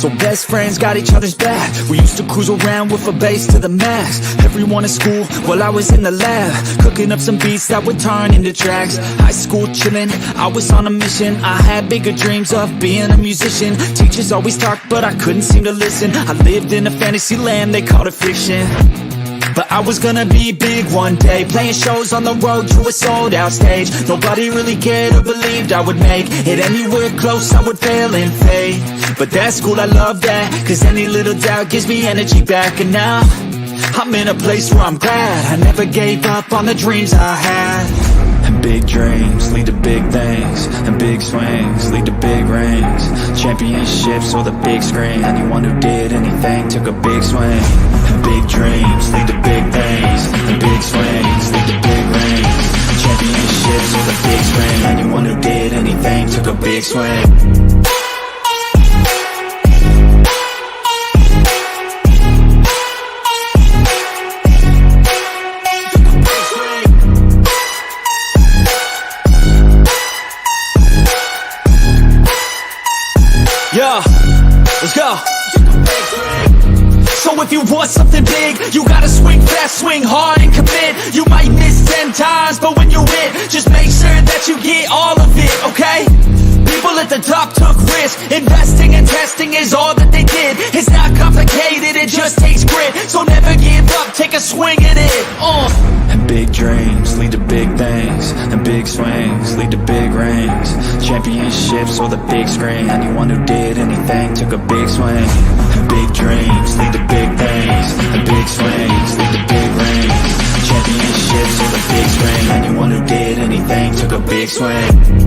So best friends got each other's back. We used to cruise around with a bass to the max. Everyone in school while I was in the lab, cooking up some beats that would turn into tracks. High school chillin', I was on a mission. I had bigger dreams of being a musician. Teachers always talked but I couldn't seem to listen. I lived in a fantasy land, they called it fiction. But I was gonna be big one day, playing shows on the road to a sold out stage. Nobody really cared or believed I would make it anywhere close, I would fail and fade. But that's cool, I love that, cause any little doubt gives me energy back. And now I'm in a place where I'm glad I never gave up on the dreams I had. And big dreams lead to big things, and big swings lead to big rings. Championships or the big screen, anyone who did anything took a big swing. And big dreams lead to big things, and big swings lead to big rings. Championships or the big screen, anyone who did anything took a big swing. Yeah, let's go. So if you want something big, you gotta swing fast, swing hard and commit. You might miss 10 times, but when you hit, just make sure that you get all of it, okay? People at the top took risks. Investing and testing is all that they did. It's not complicated, it just takes grit. So never give up, take a swing at it. And big dreams lead to big things, and big swings lead to big rings. Championships or the big screen, anyone who did anything took a big swing. And big dreams lead to big things, and big swings lead to big rings. Championships or the big screen, anyone who did anything took a big swing.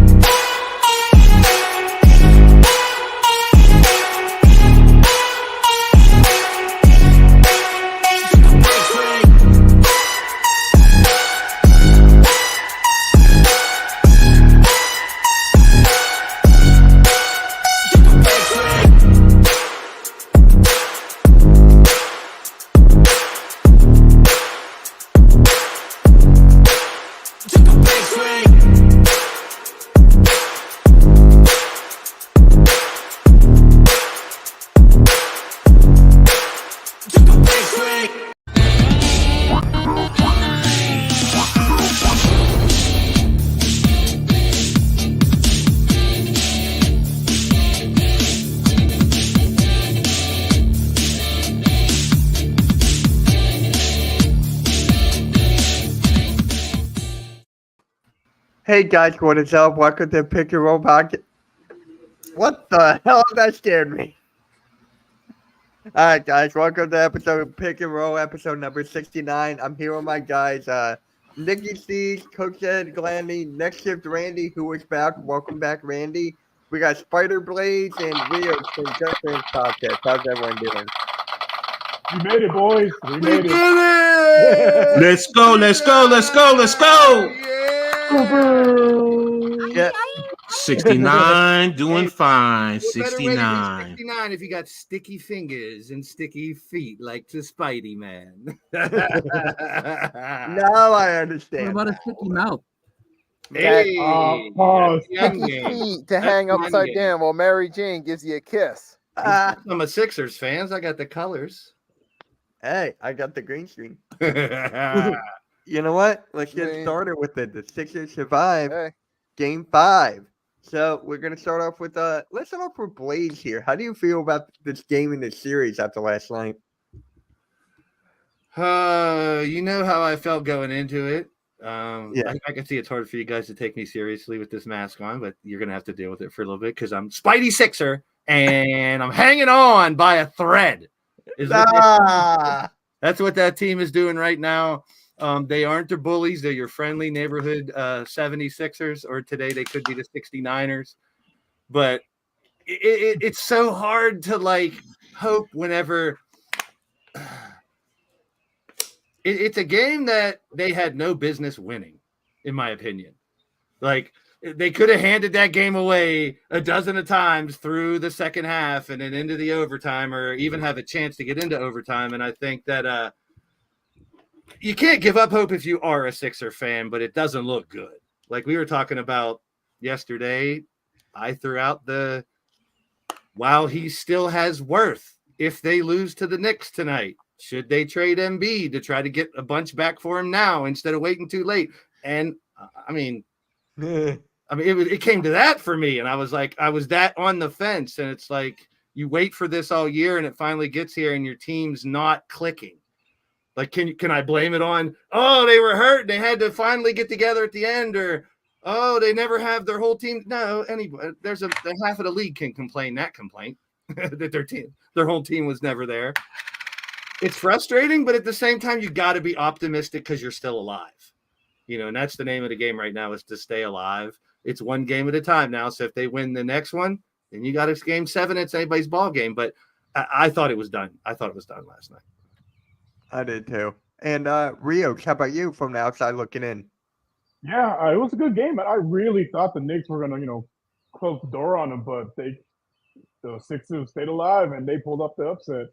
Hey guys, what is up? Welcome to Pick and Roll Podcast. What the hell? That scared me. Alright guys, welcome to episode Pick and Roll, episode number 69. I'm here with my guys, Nikki C's, Coach Ed, Glandy, Next Shift Randy, who is back. Welcome back, Randy. We got Spider Blades and Rio from Just Fans Podcast. How's everyone doing? You made it, boys. We made it. Let's go, let's go, let's go, let's go. Yeah. 69, doing fine. What better way to be 69. 69 if you got sticky fingers and sticky feet like the Spidey Man. Now I understand. What about a sticky mouth? Hey, pause. young Sticky game. feet to That's hang young upside game. down while Mary Jane gives you a kiss. I'm a Sixers fans. I got the colors. Hey, I got the green screen. You know what? Let's get Man. started with it. The Sixers survive Hey, Game 5. So we're gonna start off with let's start off with Blaze here. How do you feel about this game in this series after last night? You know how I felt going into it. Yeah. I can see it's hard for you guys to take me seriously with this mask on, but you're gonna have to deal with it for a little bit because I'm Spidey Sixer and I'm hanging on by a thread. That's what that team is doing right now. They aren't the bullies. They're your friendly neighborhood 76ers, or today they could be the 69ers. But it's so hard to like hope whenever it's a game that they had no business winning, in my opinion. Like they could have handed that game away a dozen of times through the second half and then into the overtime, or even have a chance to get into overtime. And I think that you can't give up hope if you are a Sixer fan, but it doesn't look good. Like we were talking about yesterday, I threw out the while he still has worth, if they lose to the Knicks tonight, should they trade Embiid to try to get a bunch back for him now instead of waiting too late? And I mean, it came to that for me, and I was that on the fence, and it's like you wait for this all year, and it finally gets here, and your team's not clicking. Like, can I blame it on, oh, they were hurt, they had to finally get together at the end, or oh, they never have their whole team? No, there's half of the league can complain that complaint that their whole team was never there. It's frustrating, but at the same time, you got to be optimistic because you're still alive. And that's the name of the game right now, is to stay alive. It's one game at a time now. So if they win the next one, then you got a game 7. It's anybody's ball game. But I thought it was done. I thought it was done last night. I did too. And Rio, how about you from the outside looking in? Yeah, it was a good game, and I really thought the Knicks were gonna, close the door on them, but the Sixers stayed alive and they pulled off the upset.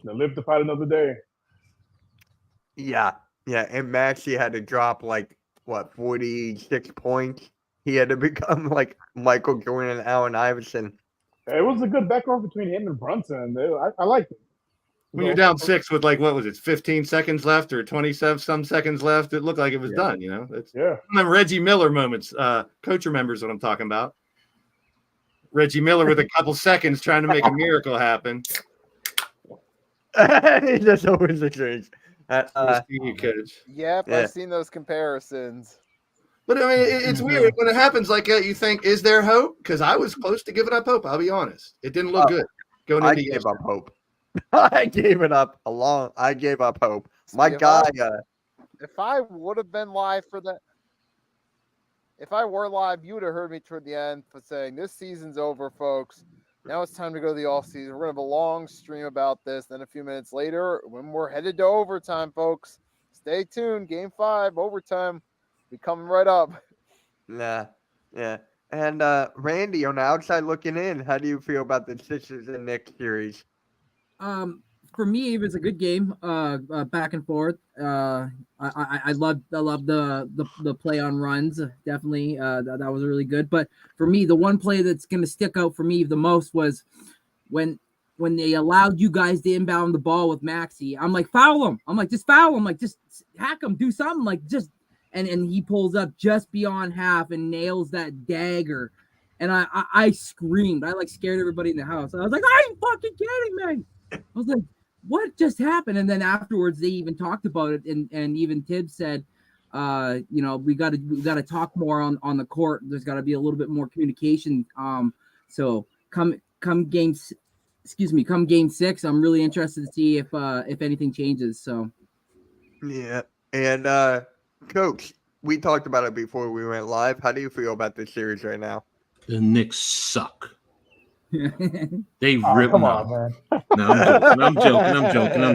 They lived to fight another day. Yeah, and Maxey had to drop 46 points. He had to become like Michael Jordan and Allen Iverson. It was a good backcourt between him and Brunson. I liked it. When you're down 6 with 15 seconds left or 27 some seconds left, it looked like it was done. It's them Reggie Miller moments. Coach remembers what I'm talking about. Reggie Miller with a couple seconds trying to make a miracle happen. That's always the case. Coach. Yep, I've seen those comparisons. But I mean, it's weird when it happens like that. You think, is there hope? Because I was close to giving up hope. I'll be honest. It didn't look good going into. I gave up hope. I gave it up I gave up hope. My guy. If I would have been live for that, if I were live, you would have heard me toward the end for saying this season's over, folks. Now it's time to go to the off season. We're gonna have a long stream about this. Then a few minutes later, when we're headed to overtime, folks, stay tuned. Game 5, overtime, be coming right up. Yeah. And Randy, on the outside looking in, how do you feel about the Sixers and Knicks series? For me, it was a good game, back and forth. I loved the play on runs. Definitely, that was really good. But for me, the one play that's going to stick out for me the most was when they allowed you guys to inbound the ball with Maxey. I'm like, foul him. I'm like, just foul him. Like, just hack him. Do something. Like, just and he pulls up just beyond half and nails that dagger. And I screamed. I scared everybody in the house. I was like, are you fucking kidding me? I was like, what just happened? And then afterwards, they even talked about it, and even Tibbs said, we got to talk more on the court. There's got to be a little bit more communication. So come game 6, I'm really interested to see if anything changes. So yeah, and Coach, we talked about it before we went live. How do you feel about this series right now? The Knicks suck. They rip. Come on, man. No, I'm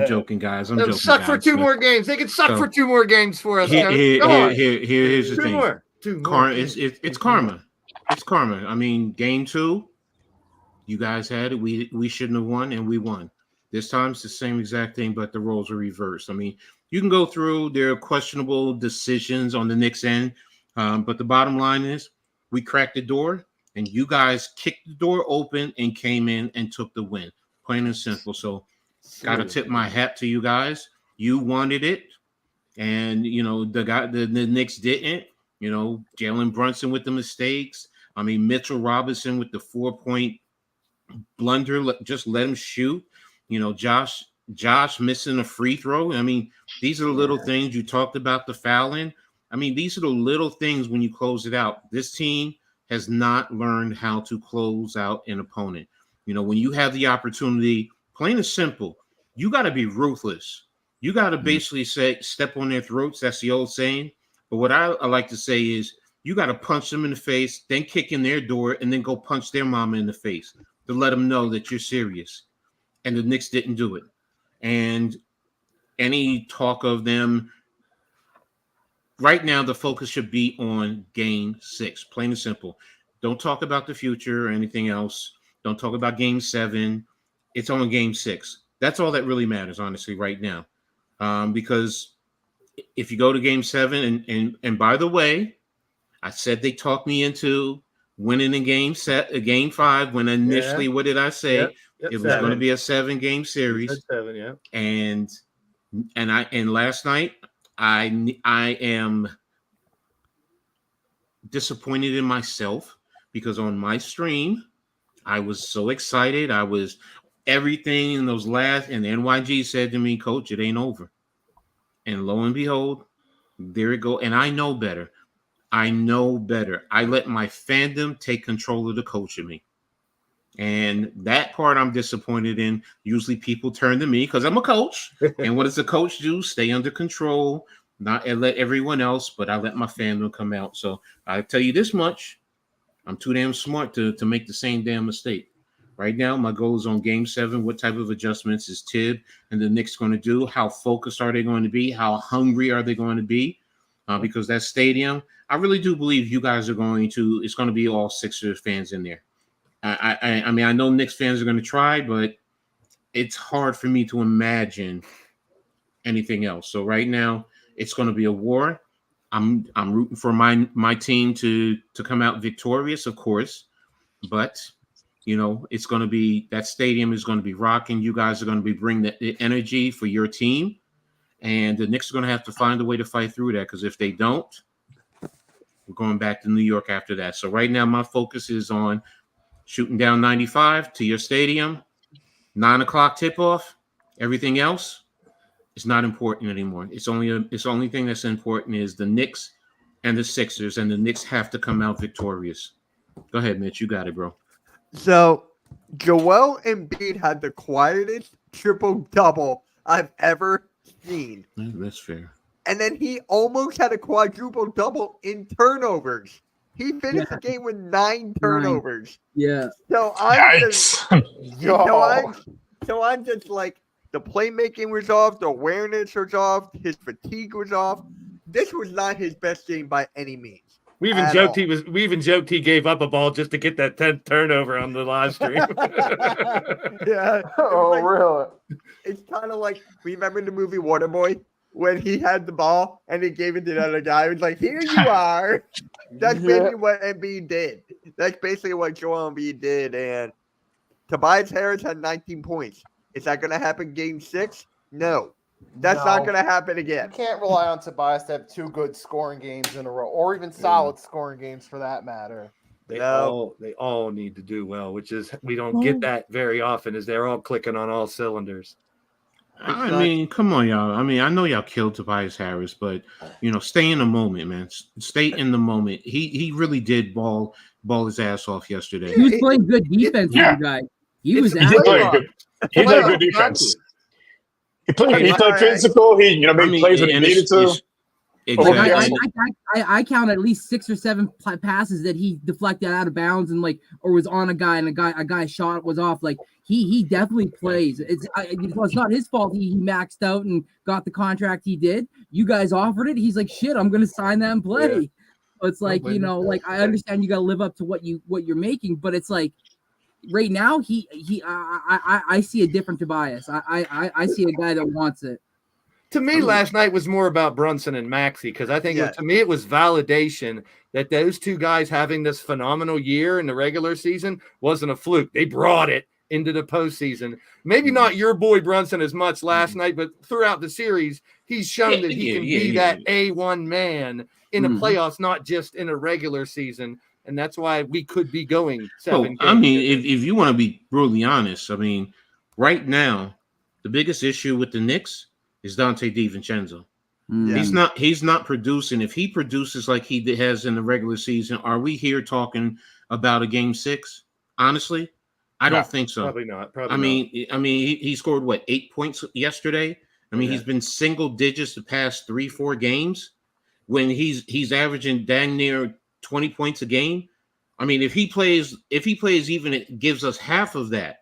joking, guys. I'm joking. Suck for 2 more games. They could suck for 2 more games for us. Here's the thing. Two more. It's karma. It's karma. I mean, game 2, you guys had it. We shouldn't have won, and we won. This time it's the same exact thing, but the roles are reversed. I mean, you can go through their questionable decisions on the Knicks end, but the bottom line is we cracked the door. And you guys kicked the door open and came in and took the win. Plain and simple. So got to tip my hat to you guys. You wanted it. And, the Knicks didn't. Jalen Brunson with the mistakes. I mean, Mitchell Robinson with the 4-point blunder. Just let him shoot. Josh missing a free throw. I mean, these are the little things. You talked about the fouling. I mean, these are the little things when you close it out. This team has not learned how to close out an opponent. When you have the opportunity, plain and simple, you got to be ruthless. You got to basically step on their throats. That's the old saying. But what I like to say is you got to punch them in the face, then kick in their door, and then go punch their mama in the face to let them know that you're serious. And the Knicks didn't do it. And any talk of them, right now, the focus should be on game 6, plain and simple. Don't talk about the future or anything else. Don't talk about game 7. It's on game 6. That's all that really matters, honestly, right now. Because if you go to game 7, and by the way, I said they talked me into winning in game 5. When initially, what did I say? Yep, It was going to be a 7-game You series. said 7, yeah. And last night I am disappointed in myself because on my stream I was so excited. I was everything in those last, and NYG said to me, Coach, it ain't over. And lo and behold, there it go. And I know better. I let my fandom take control of the coach of me. And that part I'm disappointed in. Usually people turn to me because I'm a coach. And what does a coach do? Stay under control, not and let everyone else, but I let my fandom come out. So I tell you this much, I'm too damn smart to make the same damn mistake. Right now, my goal is on game 7. What type of adjustments is Tibb and the Knicks going to do? How focused are they going to be? How hungry are they going to be? Because that stadium, I really do believe you guys are it's going to be all Sixers fans in there. I mean, I know Knicks fans are going to try, but it's hard for me to imagine anything else. So right now, it's going to be a war. I'm rooting for my team to come out victorious, of course, but you know, it's going to be, that stadium is going to be rocking. You guys are going to be bringing the energy for your team, and the Knicks are going to have to find a way to fight through that, because if they don't, we're going back to New York after that. So right now, my focus is on shooting down 95 to your stadium, 9 o'clock tip-off. Everything else is not important anymore. It's only thing that's important is the Knicks and the Sixers, and the Knicks have to come out victorious. Go ahead, Mitch. You got it, bro. So, Joel Embiid had the quietest triple-double I've ever seen. That's fair. And then he almost had a quadruple-double in turnovers. He finished the game with 9 turnovers. Yeah. So I'm just, Yo. I'm just like, the playmaking was off, the awareness was off, his fatigue was off. This was not his best game by any means. We even joked he gave up a ball just to get that 10th turnover on the live stream. Yeah. Oh, really? It's kind of like, remember the movie Waterboy? When he had the ball and he gave it to the other guy. He was like, here you are. That's basically what Embiid did. That's basically what Joel Embiid did. And Tobias Harris had 19 points. Is that going to happen game 6? No. That's not going to happen You again. can't rely on Tobias to have 2 good scoring games in a row, or even solid scoring games for that matter. They all need to do well, which is we don't get that very often, is they're all clicking on all cylinders. I mean, come on, y'all. I mean, I know y'all killed Tobias Harris, but you know, stay in the moment, man. Stay in the moment. He really did ball his ass off yesterday. He was playing good defense, you guys. He was He did play good. He played good defense. He played physical. He made plays when he needed to. Exactly. I count at least 6 or 7 passes that he deflected out of bounds and or was on a guy and a guy shot was off. Like he definitely plays. It's not his fault. He maxed out and got the contract he did. You guys offered it. He's like, shit, I'm gonna sign that and play. Yeah. So it's like, I understand you got to live up to what you're making, but it's like right now I see a different Tobias. I see a guy that wants it. To me, last night was more about Brunson and Maxey, because I think to me it was validation that those two guys having this phenomenal year in the regular season wasn't a fluke. They brought it into the postseason. Maybe not your boy Brunson as much last night, but throughout the series, he's shown that he can be that A1 man in the playoffs, not just in a regular season. And that's why we could be going 7 games. I mean, if you want to be brutally honest, I mean, right now, the biggest issue with the Knicks is Dante DiVincenzo. Yeah. He's not producing. If he produces like he has in the regular season, are we here talking about a game 6? Honestly, I don't think so. Probably not. I mean, he scored 8 points yesterday. I mean, he's been single digits the past 3-4 games when he's averaging dang near 20 points a game. I mean, if he plays even it gives us half of that.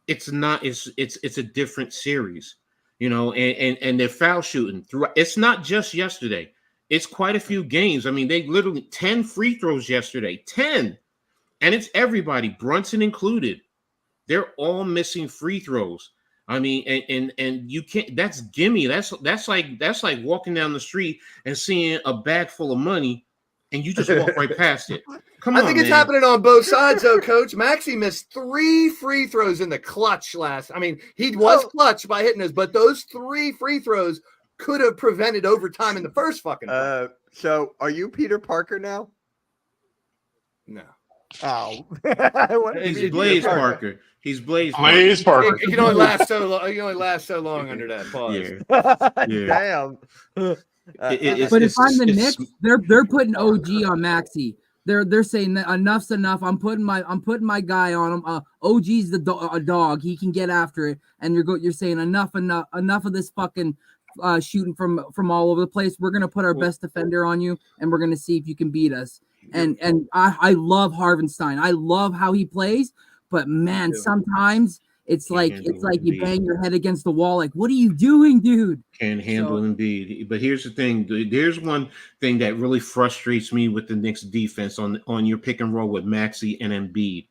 It's a different series, and they're foul shooting through. It's not just yesterday. It's quite a few games. I mean, they literally 10 free throws yesterday, 10, and it's everybody, Brunson included. They're all missing free throws. I mean, and you can't. That's gimme. That's like walking down the street and seeing a bag full of money, and you just walk right past it. Come I on, think it's man. happening on both sides, though, Coach. Maxey missed 3 free throws in the clutch last. I mean, he was clutch by hitting those, but those 3 free throws could have prevented overtime in the first fucking play. So are you Peter Parker now? No. Oh, He's Blaze Parker. He's Blaze Parker. It can only last so long. You can only last so long under that pause. Yeah. Damn. But if I'm the Knicks, they're putting OG on Maxey. They're saying that enough's enough. I'm putting my guy on him. OG's a dog. He can get after it. And you're saying enough of this fucking shooting from all over the place. We're gonna put our best defender on you, and we're gonna see if you can beat us. And I love Harvenstein. I love how he plays, but man, sometimes it's like you bang your head against the wall. Like, what are you doing, dude? Can't handle Embiid. But here's the thing. There's one thing that really frustrates me with the Knicks defense on your pick and roll with Maxey and Embiid.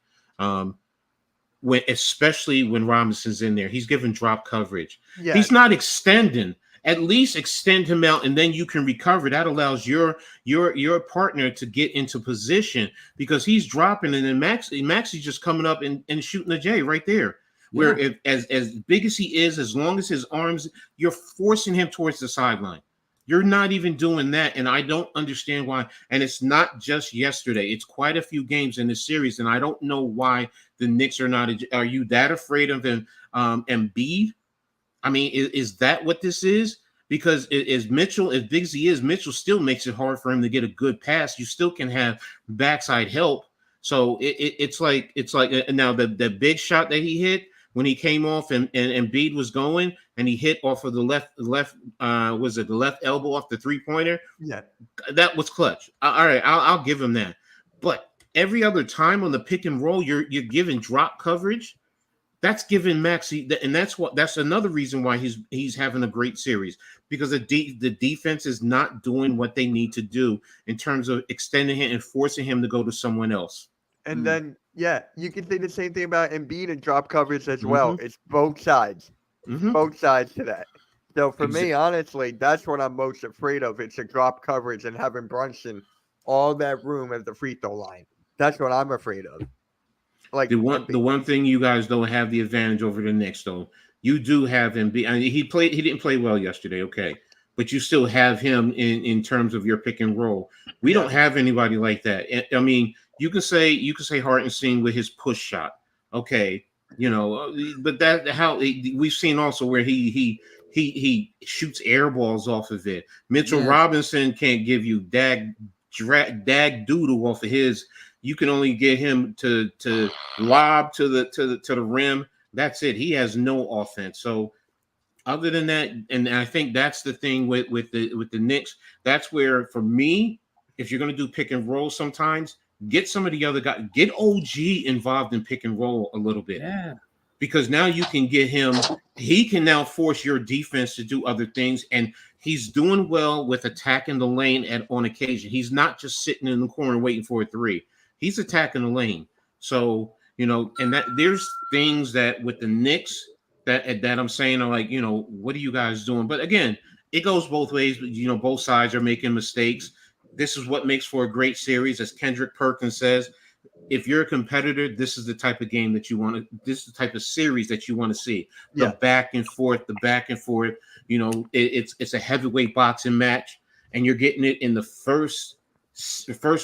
Especially when Robinson's in there, he's giving drop coverage. Yeah. He's not extending. At least extend him out, and then you can recover. That allows your partner to get into position because he's dropping, and then Maxey's just coming up and shooting the J right there. Where if as big as he is, as long as his arms, you're forcing him towards the sideline. You're not even doing that, and I don't understand why. And it's not just yesterday; it's quite a few games in this series, and I don't know why the Knicks are not. Are you that afraid of him, Embiid? I mean, is that what this is? Because as big as he is, Mitchell still makes it hard for him to get a good pass. You still can have backside help. So it's like now the big shot that he hit when he came off and Embiid was going and he hit off of the left was it the left elbow off the 3-pointer? Yeah, that was clutch. All right, I'll give him that. But every other time on the pick and roll, you're giving drop coverage. That's giving Maxey, and that's another reason why he's having a great series, because the defense is not doing what they need to do in terms of extending him and forcing him to go to someone else. And then you can say the same thing about Embiid and drop coverage as well. It's both sides, both sides to that. So for me, honestly, that's what I'm most afraid of. It's a drop coverage and having Brunson all that room at the free throw line. That's what I'm afraid of. Like the one thing you guys don't have the advantage over the Knicks, though. You do have him. I mean, he didn't play well yesterday, okay, but you still have him in terms of your pick and roll. We don't have anybody like that. I mean, you can say Hartenstein with his push shot, okay, but that how we've seen also where he shoots air balls off of it. Mitchell Robinson can't give you dag doodle off of his. You can only get him to lob to the rim. That's it. He has no offense. So other than that, and I think that's the thing with the Knicks. That's where, for me, if you're going to do pick and roll, sometimes get some of the other guys. Get OG involved in pick and roll a little bit. Yeah. Because now you can get him. He can now force your defense to do other things, and he's doing well with attacking the lane on occasion. He's not just sitting in the corner waiting for a three. He's attacking the lane. So, and that there's things that with the Knicks that I'm saying are like, what are you guys doing? But again, it goes both ways. Both sides are making mistakes. This is what makes for a great series. As Kendrick Perkins says, if you're a competitor, this is the type of game that you want to, this is the type of series that you want to see. The back and forth. It's a heavyweight boxing match, and you're getting it in the first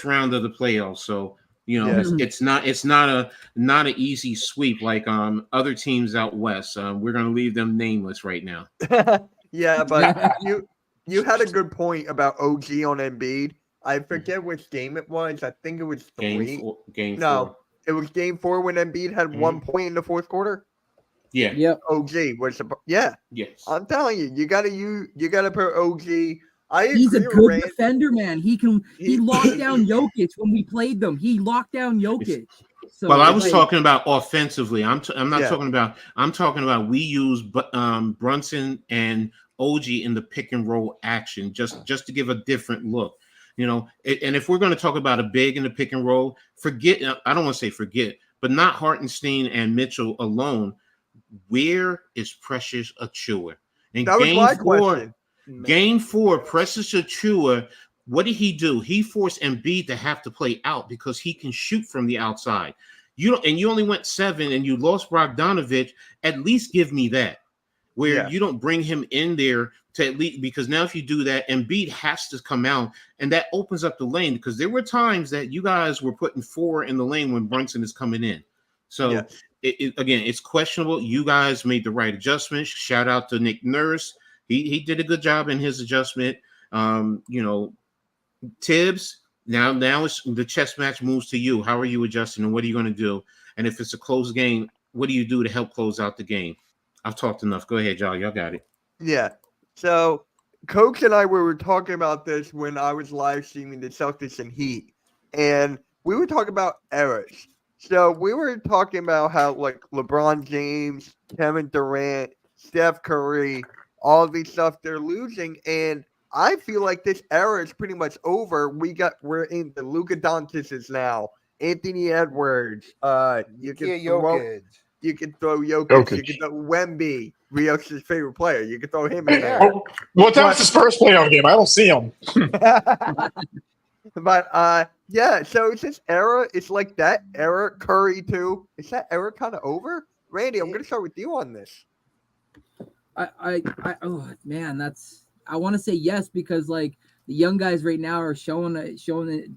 round of the playoffs. So, it's not an easy sweep like other teams out west. We're going to leave them nameless right now. Yeah, but you had a good point about OG on Embiid. I forget which game it was. I think it was 3. Game 4. It was game 4 when Embiid had 1 point in the fourth quarter. Yeah. Yep. OG was Yes. I'm telling you, you gotta put OG. He's a good defender, man. He locked down Jokic when we played them. He locked down Jokic. So, well, I was talking about offensively. I'm not talking about. I'm talking about we use Brunson and OG in the pick and roll action just to give a different look. And if we're going to talk about a big in the pick and roll, I don't want to say forget, but not Hartenstein and Mitchell alone. Where is Precious Achiuwa? That was my question. Game 4, Precious Achiuwa what did he do? He forced Embiid to have to play out because he can shoot from the outside. You don't, and you only went 7 and you lost Bogdanovich. At least give me that, where you don't bring him in there to at least, because now if you do that, Embiid has to come out, and that opens up the lane, because there were times that you guys were putting 4 in the lane when Brunson is coming in. So again, it's questionable. You guys made the right adjustments. Shout out to Nick Nurse. He did a good job in his adjustment. Tibbs, now it's the chess match moves to you. How are you adjusting, and what are you going to do? And if it's a close game, what do you do to help close out the game? I've talked enough. Go ahead, y'all. Y'all got it. Yeah. So Coach and I were talking about this when I was live streaming the Celtics and Heat, and we were talking about errors. So we were talking about how like LeBron James, Kevin Durant, Steph Curry, all of these stuff they're losing, and I feel like this era is pretty much over. We're in the Luka Doncic's now, Anthony Edwards. You can Jokic. You can throw Jokic. Jokic. You can throw Wemby, Rios' favorite player. You can throw him in there. What time was his first playoff game? I don't see him. But yeah. So it's this era. It's like that era. Curry too. Is that era kind of over? Randy, I'm gonna start with you on this. Oh man, I want to say yes, because like the young guys right now are showing it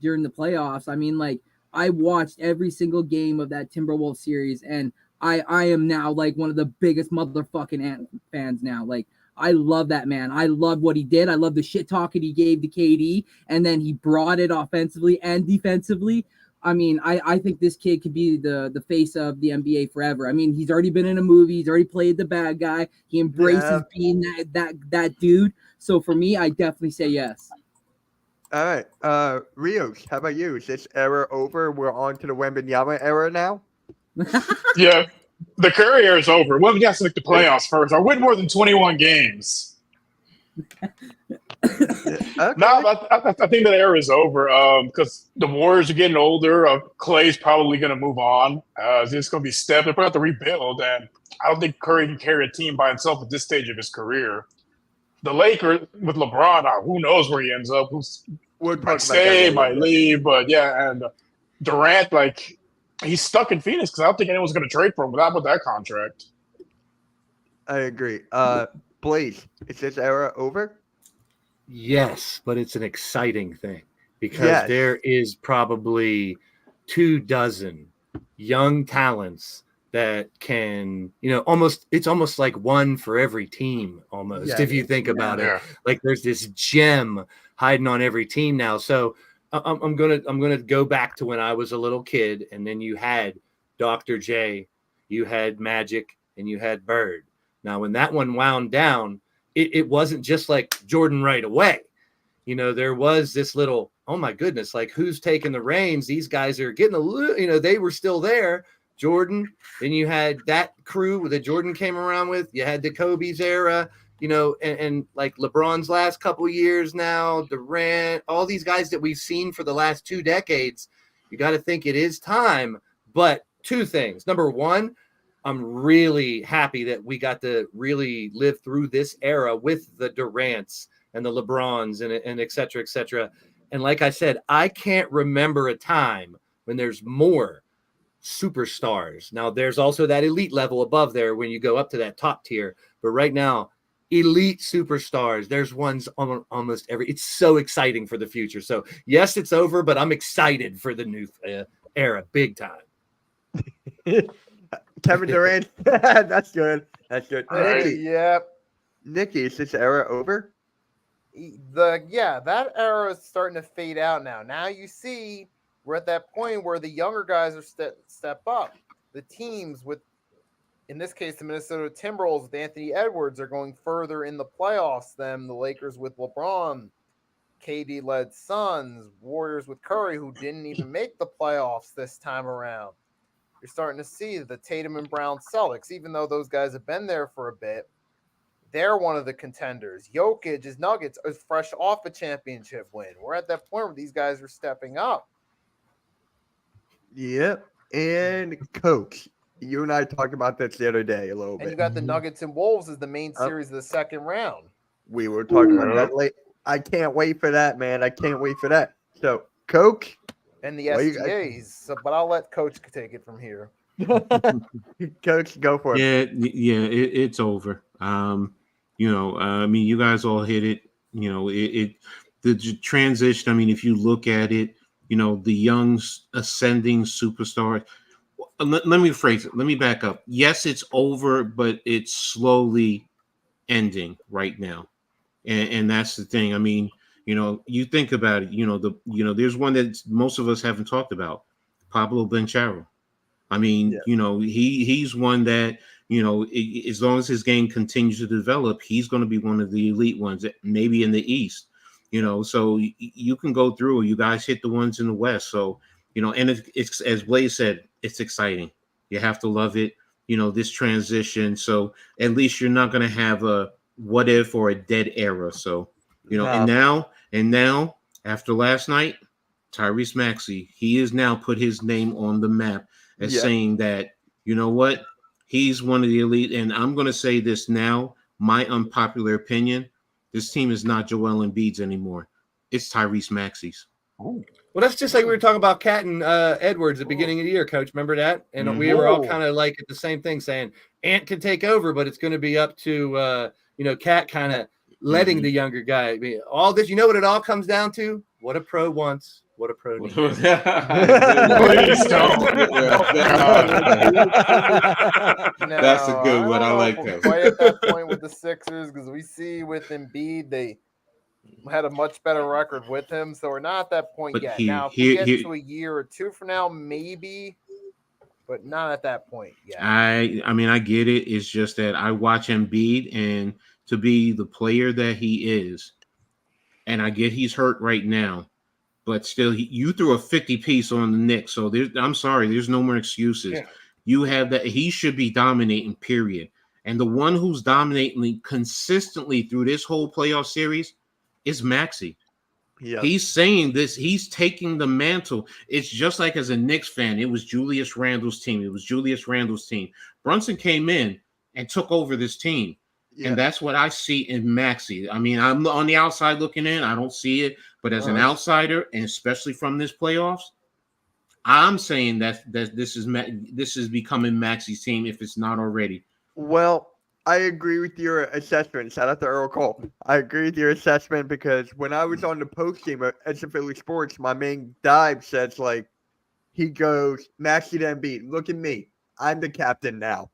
during the playoffs. I mean, like I watched every single game of that Timberwolves series, and I am now like one of the biggest motherfucking fans now. Like I love that man. I love what he did. I love the shit talking he gave to KD, and then he brought it offensively and defensively. I mean, I think this kid could be the face of the NBA forever. I mean, he's already been in a movie. He's already played the bad guy. He embraces being that dude. So for me, I definitely say yes. All right. Rios, how about you? Is this era over? We're on to the Wembanyama era now? Yeah, the Curry era is over. Well, we have to make the playoffs first. I win more than 21 games. Okay. No, I think that era is over because the Warriors are getting older. Clay's probably going to move on. It's just going to be Steph. They're going to have to rebuild, and I don't think Curry can carry a team by himself at this stage of his career. The Lakers with LeBron, who knows where he ends up? Who's might stay, might leave, but yeah, and Durant, like he's stuck in Phoenix because I don't think anyone's going to trade for him with that contract. I agree. Blaze, is this era over? Yes, but it's an exciting thing because there is probably 24 young talents that can, it's almost like one for every team almost, if you think about it. Like there's this gem hiding on every team now. So I'm gonna go back to when I was a little kid, and then you had Dr. J, you had Magic, and you had Bird. Now when that one wound down, it wasn't just like Jordan right away. There was this little, oh my goodness, like who's taking the reins? These guys are getting a little, they were still there. Jordan, then you had that crew that Jordan came around with. You had the Kobe's era, and like LeBron's last couple years now, Durant, all these guys that we've seen for the last 2 decades. You got to think it is time. But 2 things. Number one, I'm really happy that we got to really live through this era with the Durants and the LeBrons and et cetera, et cetera. And like I said, I can't remember a time when there's more superstars. Now, there's also that elite level above there when you go up to that top tier. But right now, elite superstars, there's ones on almost every. It's so exciting for the future. So, yes, it's over, but I'm excited for the new era, big time. Kevin Durant. That's good. That's good. Nikki, is this era over? That era is starting to fade out now. Now you see we're at that point where the younger guys are step up. The teams with, in this case, the Minnesota Timberwolves with Anthony Edwards are going further in the playoffs than the Lakers with LeBron, KD-led Suns, Warriors with Curry, who didn't even make the playoffs this time around. You're starting to see the Tatum and Brown Celtics, even though those guys have been there for a bit. They're one of the contenders. Jokic, his Nuggets, is fresh off a championship win. We're at that point where these guys are stepping up. Yep. And Coach, you and I talked about this the other day a little bit. And you got the Nuggets and Wolves as the main series of the second round. We were talking about that late. I can't wait for that, man. I can't wait for that. So, Coach, And the Well, you guys- SGAs. So, but I'll let Coach take it from here. Coach, go for it. It's over. I mean, you guys all hit it. The transition. I mean, if you look at it, the young ascending superstars. Let me phrase it. Let me back up. Yes, it's over, but it's slowly ending right now, and that's the thing. I mean, you think about it. There's one that most of us haven't talked about, Pablo Bencharo. I mean, he's one that, as long as his game continues to develop, he's going to be one of the elite ones, maybe in the East, so you can go through, you guys hit the ones in the West. So, and it's as Blaze said, it's exciting. You have to love it, this transition. So at least you're not going to have a what if or a dead era. So, and now after last night, Tyrese Maxey, he has now put his name on the map as saying that, what, he's one of the elite. And I'm going to say this now, my unpopular opinion, this team is not Joel Embiid's anymore. It's Tyrese Maxey's. Well, that's just like we were talking about Cat and Edwards at the beginning of the year, Coach. Remember that? And we were all kind of like at the same thing, saying Ant can take over, but it's going to be up to, Cat kind of letting the younger guy be. All this, what it all comes down to? What a pro wants. What a pro needs. Please don't. That's a good one. I like that. Quite at that point with the Sixers, because we see with Embiid, they had a much better record with him, so we're not at that point But yet. he- Now, if he- we get he- to a year or two from now, maybe, but not at that point yet. I mean, I get it. It's just that I watch Embiid, and to be the player that he is, and I get he's hurt right now, but still, you threw a 50 piece on the Knicks. So I'm sorry, there's no more excuses. Yeah. You have that. He should be dominating, period. And the one who's dominating consistently through this whole playoff series is Maxey. Yeah. He's saying this. He's taking the mantle. It's just like as a Knicks fan, it was Julius Randle's team. Brunson came in and took over this team. And that's what I see in Maxey. I mean, I'm on the outside looking in. I don't see it. But as an outsider, and especially from this playoffs, I'm saying that this is becoming Maxey's team if it's not already. Well, I agree with your assessment. Shout out to Earl Cole. I agree with your assessment because when I was on the post game at Philly Sports, my main dive says he goes, Maxey to Embiid. Look at me. I'm the captain now.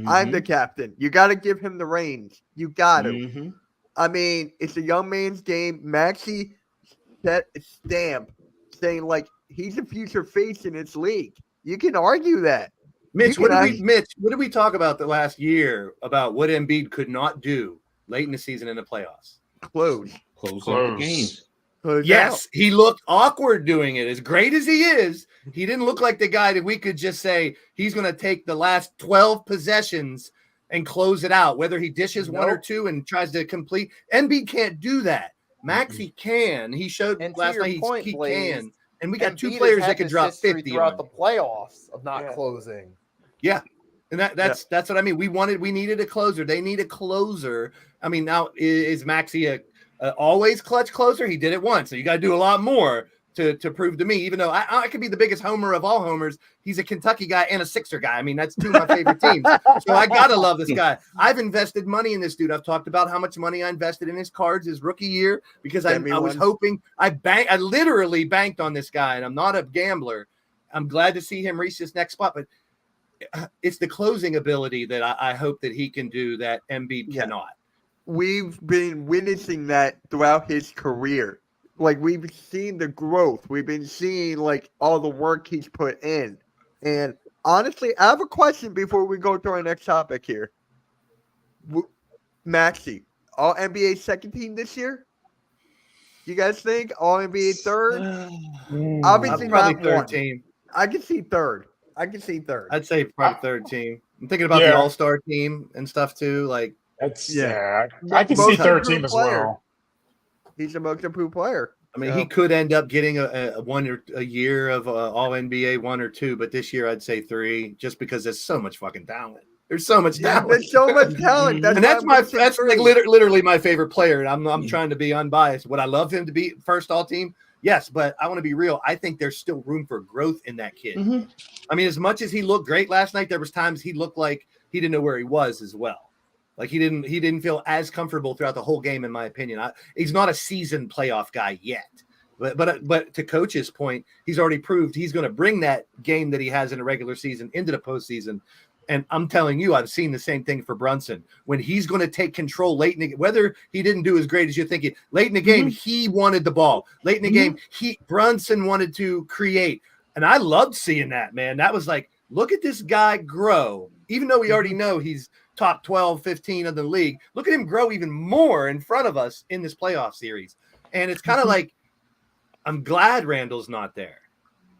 I'm the captain. You got to give him the reins. You got to. I mean, it's a young man's game. Maxey set a stamp saying he's a future face in this league. You can argue that. Mitch, what did we talk about the last year about what Embiid could not do late in the season in the playoffs? Close Close out the games. Yes, he looked awkward doing it. As great as he is, he didn't look like the guy that we could just say he's going to take the last 12 possessions and close it out, whether he dishes one or two and tries to complete. Embiid can't do that. Maxey can. He showed last night he can. And we got two players that can drop 50 throughout the playoffs of not closing. Yeah. And that's what I mean. We needed a closer. They need a closer. I mean, now is Maxey a always clutch closer? He did it once. So you got to do a lot more to prove to me, even though I could be the biggest homer of all homers. He's a Kentucky guy and a Sixer guy. I mean, that's two of my favorite teams. So I got to love this guy. I've invested money in this dude. I've talked about how much money I invested in his cards his rookie year because I was hoping I literally banked on this guy, and I'm not a gambler. I'm glad to see him reach this next spot, but it's the closing ability that I hope that he can do that Embiid cannot. We've been witnessing that throughout his career. We've seen the growth. We've been seeing all the work he's put in. And honestly, I have a question before we go to our next topic here. Maxey, all NBA second team this year? You guys think all NBA third? Obviously probably not third one. team. I can see third. I'd say probably third team. I'm thinking about the All-Star team and stuff too. I can see third team as well. He's the most improved player. I mean, he could end up getting a year of All NBA 1 or 2, but this year I'd say 3, just because there's so much fucking talent. There's so much Yeah, talent. there's so much talent. And why that's I'm my gonna say that's like three. literally my favorite player. And I'm trying to be unbiased. Would I love him to be first all team? Yes, but I want to be real. I think there's still room for growth in that kid. Mhm. I mean, as much as he looked great last night, there was times he looked like he didn't know where he was as well. Like he didn't feel as comfortable throughout the whole game, in my opinion. He's not a seasoned playoff guy yet. But to Coach's point, he's already proved he's going to bring that game that he has in a regular season into the postseason. And I'm telling you, I've seen the same thing for Brunson. When he's going to take control late in the game, whether he didn't do as great as you're thinking, late in the game, he wanted the ball. Late in the game, Brunson wanted to create. And I loved seeing that, man. That was like, look at this guy grow. Even though we already know he's top 12, 15 of the league, look at him grow even more in front of us in this playoff series. And it's kind of like, I'm glad Randall's not there.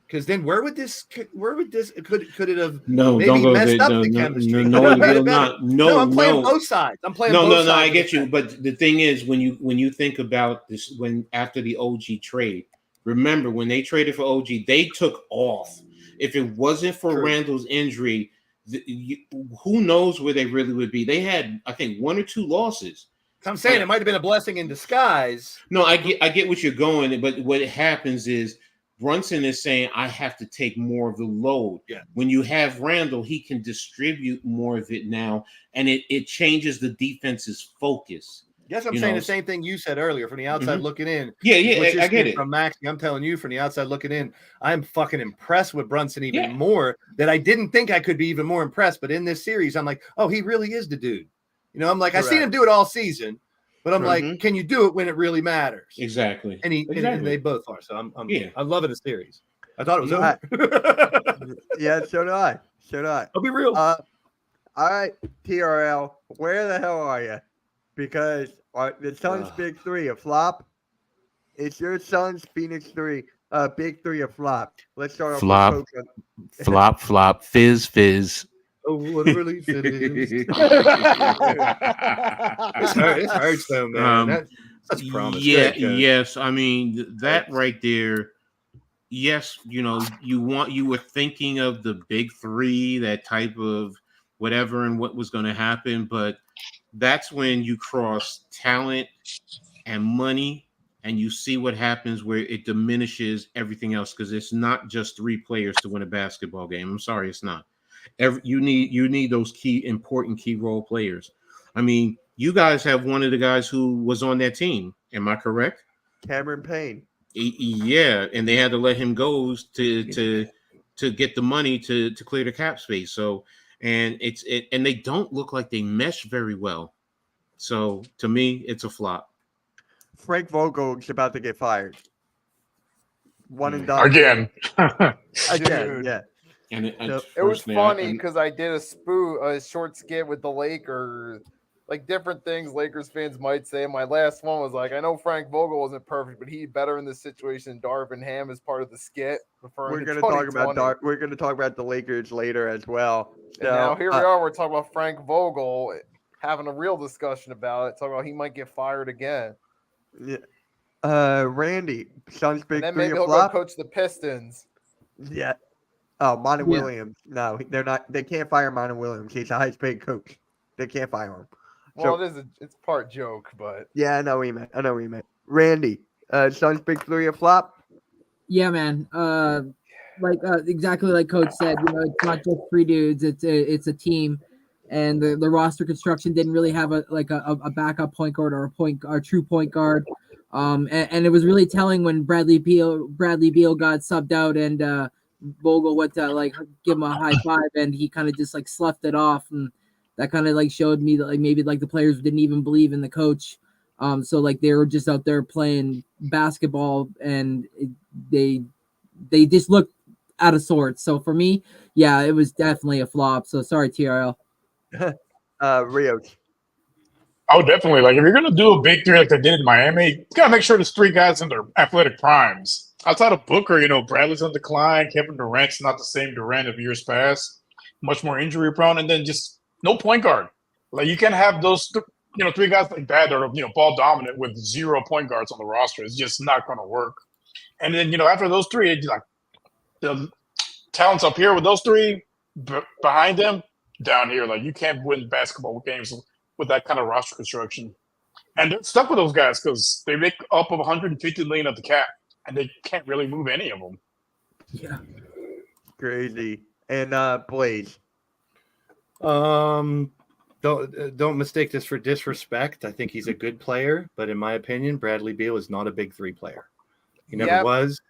Because then where would this could it have maybe messed up the chemistry? I'm playing both sides. I'm playing both sides. No, I get you. But the thing is, when you think about this, when after the OG trade, remember when they traded for OG, they took off. If it wasn't for Randall's injury, who knows where they really would be? They had, I think, 1 or 2 losses. I'm saying it might have been a blessing in disguise. No, I get what you're going, but what happens is Brunson is saying, I have to take more of the load. Yeah. When you have Randall, he can distribute more of it now, and it changes the defense's focus. Yes, I'm saying the same thing you said earlier from the outside looking in. Yeah, I get it. From Maxie, I'm telling you from the outside looking in, I'm fucking impressed with Brunson even more that I didn't think I could be even more impressed. But in this series, I'm like, oh, he really is the dude. You know, I'm like, I've seen him do it all season, but I'm like, can you do it when it really matters? Exactly. And they both are. So I'm loving the series. I thought it was over. Yeah, so do I. I'll be real. All right, TRL, where the hell are you? Because the Suns' big three a flop. It's your Suns' Phoenix 3, big three a flop. Let's start off Flop. with Coach. Flop, flop, fizz. Oh, what a relief it is. It hurts though, man. That's such promise. Yes. I mean, that right there. Yes, you were thinking of the big three, that type of whatever, and what was going to happen, but that's when you cross talent and money, and you see what happens where it diminishes everything else, because it's not just 3 players to win a basketball game. I'm sorry, it's not. You need those important key role players. I mean, you guys have one of the guys who was on that team. Am I correct? Cameron Payne. Yeah, and they had to let him go to get the money to clear the cap space. So, and they don't look like they mesh very well. So to me, it's a flop. Frank Vogel is about to get fired. One and done. Again, Yeah. And it was funny because I did a short skit with the Lakers, like different things Lakers fans might say. My last one was like, I know Frank Vogel wasn't perfect, but he's better in this situation. Darvin Ham is part of the skit. We're going to talk about we're going to talk about the Lakers later as well. So, and now here we are. We're talking about Frank Vogel having a real discussion about it. Talking about he might get fired again. Yeah. Randy, Suns big and then three maybe a he'll flop. go coach the Pistons. Yeah. Oh, Monty Williams. No, they're not. They can't fire Monty Williams. He's the highest paid coach. They can't fire him. Well, it's part joke, but yeah, I know what you meant. Randy, Suns big three a flop. Yeah, man. Exactly like Coach said. It's not just 3 dudes. It's a team, and the roster construction didn't really have a backup point guard or a true point guard. And it was really telling when Bradley Beal got subbed out and Vogel went to give him a high five, and he kind of just sloughed it off, and that kind of showed me that maybe the players didn't even believe in the coach. So they were just out there playing basketball, and they just looked out of sorts. So for me, yeah, it was definitely a flop. So sorry, TRL. Rios. Oh, definitely. If you're gonna do a big three like they did in Miami, you gotta make sure there's 3 guys in their athletic primes. Outside of Booker, Bradley's on decline. Kevin Durant's not the same Durant of years past. Much more injury prone, and then just no point guard. You can't have those 3 guys like that that are ball dominant with 0 point guards on the roster. It's just not going to work. And then after those 3, it's the talents up here with those 3 behind them, down here. Like, you can't win basketball games with that kind of roster construction. And they're stuck with those guys because they make up of 150 million of the cap, and they can't really move any of them. Yeah. Crazy. And Blaze. Don't mistake this for disrespect. I think he's a good player, but in my opinion, Bradley Beal is not a big three player. He never was.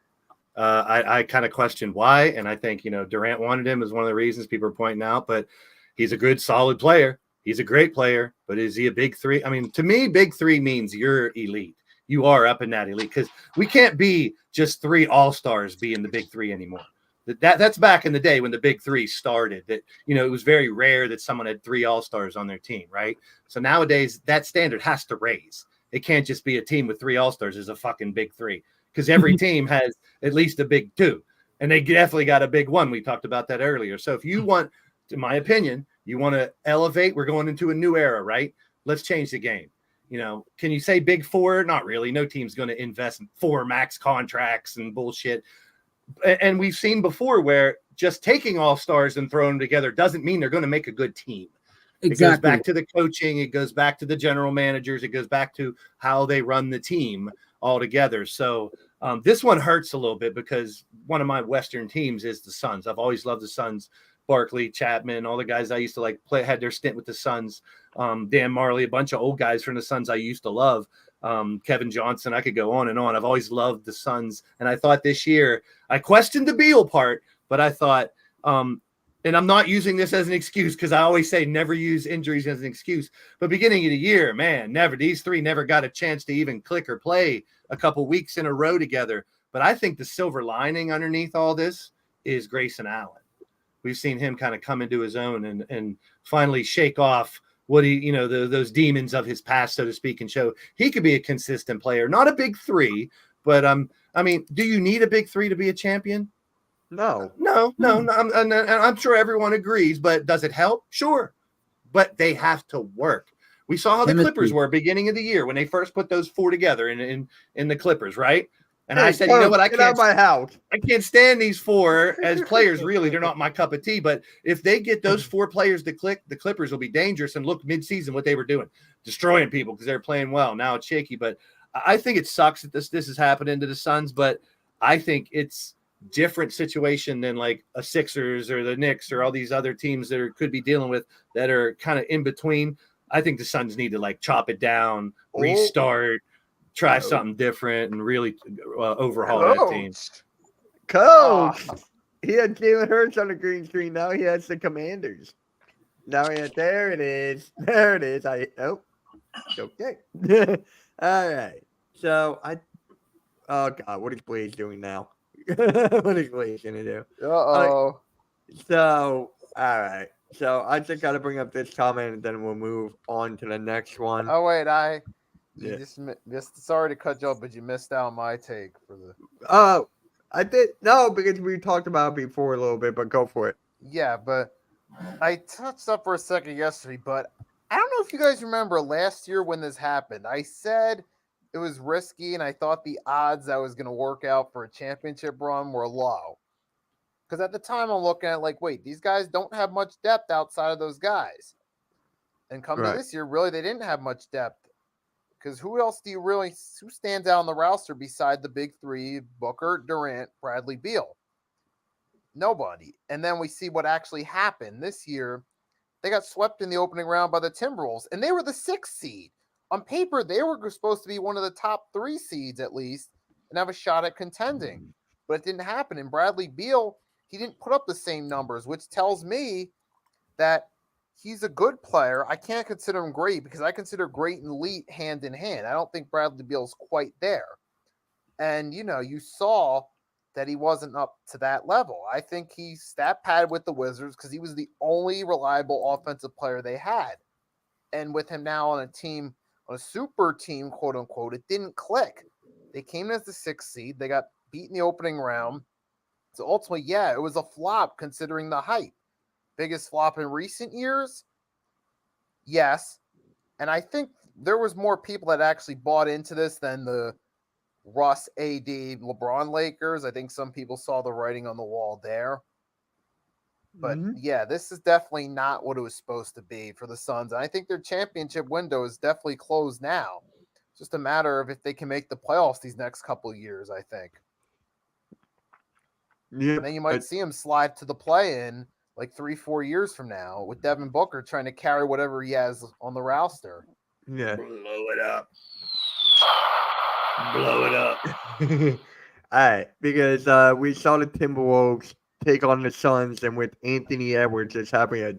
I kind of question why, and I think Durant wanted him is one of the reasons people are pointing out. But he's a good, solid player. He's a great player, but is he a big three? I mean, to me, big three means you're elite. You are up in that elite because we can't be just three all-stars being the big three anymore. That's back in the day when the big three started. That it was very rare that someone had three all-stars on their team, right? So nowadays that standard has to raise. It can't just be a team with three all-stars as a fucking big three because every team has at least a big two, and they definitely got a big one. We talked about that earlier. So if you want, in my opinion, you want to elevate, we're going into a new era, right? Let's change the game. Can you say big four? Not really. No team's going to invest in 4 max contracts and bullshit. And we've seen before where just taking all stars and throwing them together doesn't mean they're going to make a good team. Exactly. It goes back to the coaching. It goes back to the general managers. It goes back to how they run the team all together. So this one hurts a little bit because one of my Western teams is the Suns. I've always loved the Suns. Barkley, Chapman, all the guys I used to play had their stint with the Suns. Dan Marley, a bunch of old guys from the Suns I used to love. Kevin Johnson, I could go on and on. I've always loved the Suns. And I thought this year, I questioned the Beal part, but I thought, and I'm not using this as an excuse because I always say never use injuries as an excuse. But beginning of the year, man, these three never got a chance to even click or play a couple weeks in a row together. But I think the silver lining underneath all this is Grayson Allen. We've seen him kind of come into his own and finally shake off what those demons of his past, so to speak, and show he could be a consistent player. Not a big three, but I mean, do you need a big three to be a champion? No. I'm sure everyone agrees, but does it help? Sure. But they have to work. We saw how the Clippers were beginning of the year when they first put those 4 together in the Clippers, right? And I said, you know what? Get out of my house. I can't stand these 4 as players. Really, they're not my cup of tea. But if they get those 4 players to click, the Clippers will be dangerous. And look, mid-season, what they were doing, destroying people because they're playing well. Now it's shaky. But I think it sucks that this is happening to the Suns. But I think it's different situation than like a Sixers or the Knicks or all these other teams that could be dealing with that are kind of in between. I think the Suns need to chop it down, restart. Try something different and really overhaul that team. Coach, he had Jalen Hurts on the green screen. Now he has the Commanders. There it is. There it is. Okay. All right. So oh God, what is Blaze doing now? What is Blaze gonna do? Uh-oh. So all right. So I just got to bring up this comment and then we'll move on to the next one. Oh wait, You just missed. Sorry to cut you off, but you missed out my take for the. Oh, I did no because we talked about it before a little bit, but go for it. Yeah, but I touched up for a second yesterday, but I don't know if you guys remember last year when this happened. I said it was risky, and I thought the odds that was going to work out for a championship run were low. Because at the time, I'm looking at wait, these guys don't have much depth outside of those guys. And come to this year, really, they didn't have much depth. Because who stands out on the roster beside the big three, Booker, Durant, Bradley Beal? Nobody. And then we see what actually happened this year. They got swept in the opening round by the Timberwolves, and they were the 6th seed. On paper, they were supposed to be one of the top 3 seeds at least and have a shot at contending. But it didn't happen. And Bradley Beal, he didn't put up the same numbers, which tells me that he's a good player. I can't consider him great because I consider great and elite hand in hand. I don't think Bradley Beal's quite there. And, you saw that he wasn't up to that level. I think he stat padded with the Wizards because he was the only reliable offensive player they had. And with him now on a super team, quote unquote, it didn't click. They came in as the 6th seed. They got beat in the opening round. So ultimately, yeah, it was a flop considering the hype. Biggest flop in recent years? Yes. And I think there was more people that actually bought into this than the Russ, AD, LeBron Lakers. I think some people saw the writing on the wall there. But Mhm. yeah, this is definitely not what it was supposed to be for the Suns. And I think their championship window is definitely closed now. It's just a matter of if they can make the playoffs these next couple of years, I think. Yeah, And then you might see him slide to the play-in like 3-4 years from now with Devin Booker trying to carry whatever he has on the roster. yeah. Blow it up. Blow it up. All right, because we saw the Timberwolves take on the Suns, and with Anthony Edwards just having a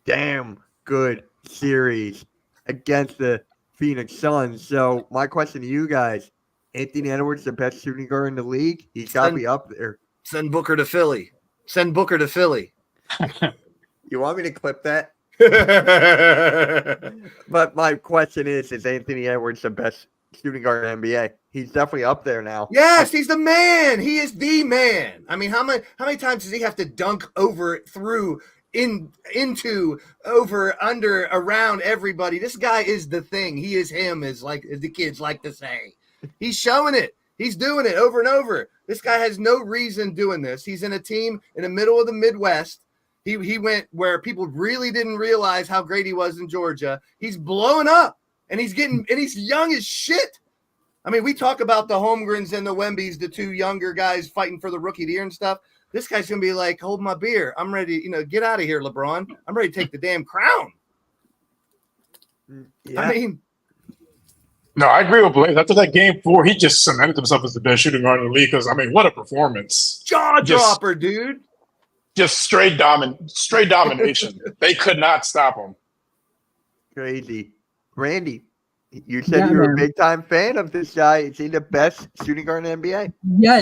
damn good series against the Phoenix Suns. So my question to you guys: Anthony Edwards, the best shooting guard in the league, he's got to be up there. Send Booker to Philly. Send Booker to Philly. You want me to clip that? But my question is Anthony Edwards the best shooting guard in the NBA? He's definitely up there now. Yes, he's the man. He is the man. I mean, how many times does he have to dunk over, through, into, over, under, around everybody? This guy is the thing. He is him, as the kids like to say. He's showing it. He's doing it over and over. This guy has no reason doing this. He's in a team in the middle of the Midwest. He went where people really didn't realize how great he was in Georgia. He's blowing up, and he's young as shit. I mean, we talk about the Holmgrens and the Wembys, the two younger guys fighting for the rookie of the year and stuff. This guy's going to be like, hold my beer. I'm ready. Get out of here, LeBron. I'm ready to take the damn crown. Yeah. I mean, No, I agree with Blaze. After that game 4, he just cemented himself as the best shooting guard in the league. Because I mean, what a performance! jaw dropper, dude. Just straight domination. They could not stop him. Crazy. Randy, you said Yeah, you were man. a big time fan of this guy. Is he the best shooting guard in the NBA?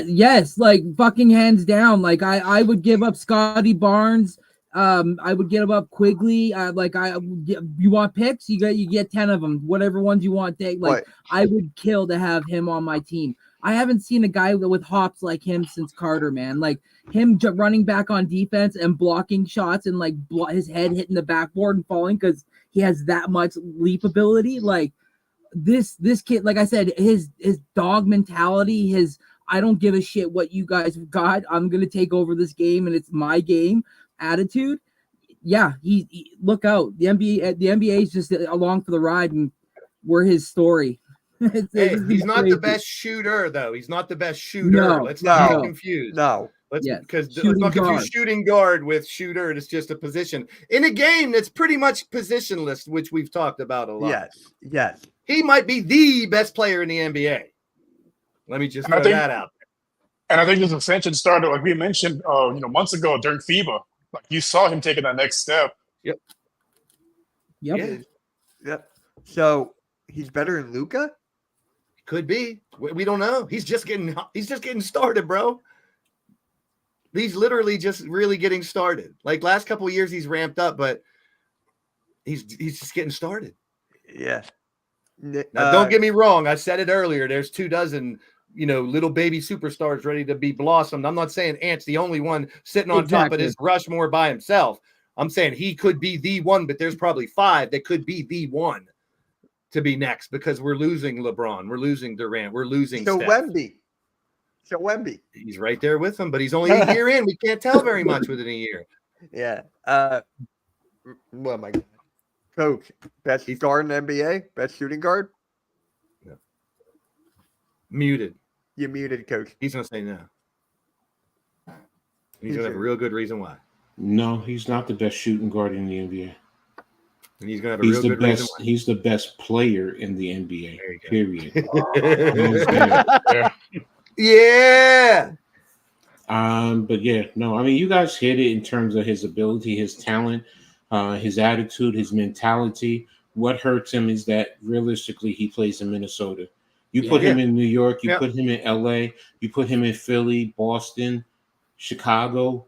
Yes, like fucking hands down. Like I would give up Scotty Barnes. I would give up Quigley. You want picks? You get 10 of them. Whatever ones you want, take. Like I would kill to have him on my team. I haven't seen a guy with hops like him since Carter, man. Like him running back on defense and blocking shots and like his head hitting the backboard and falling because he has that much leap ability. Like this kid, like I said, his dog mentality, his I don't give a shit what you guys got. I'm gonna take over this game and it's my game attitude. Yeah, he look out. The NBA is just along for the ride, and we're his story. Hey, he's not the best shooter, though. He's not the best shooter. Let's not get confused. No. Let's Yes. because Shooting let's not confuse guard. shooting guard with shooter. It's just a position in a game that's pretty much positionless, which we've talked about a lot. Yes. He might be the best player in the NBA. Let me just And I throw think- that out. And I think this ascension started, like we mentioned, months ago during FIBA. Like you saw him taking that next step. Yep. Yep. So he's better than Luka? Could be. We don't know. He's just getting started, bro. He's literally just really getting started. Like last couple of years, he's ramped up, but he's just getting started. Yeah. Now, don't get me wrong. I said it earlier. There's 24, little baby superstars ready to be blossomed. I'm not saying Ant's the only one sitting on top of this Rushmore by himself. I'm saying he could be the one, but there's probably 5 that could be the one to be next because we're losing LeBron. We're losing Durant. We're losing So Steph. Wemby. He's right there with him, but he's only a year in. We can't tell very much within a year. Yeah. What am I? Coach, best guard in the NBA, best shooting guard. Muted. You muted, Coach. He's going to say no. He's going to have a real good reason why. No, he's not the best shooting guard in the NBA. And he's going to have a real good reason why. He's the best player in the NBA. Period. Yeah. But yeah, no, I mean, you guys hit it in terms of his ability, his talent, his attitude, his mentality. What hurts him is that realistically he plays in Minnesota. You put him in New York, you put him in LA, you put him in Philly, Boston, Chicago.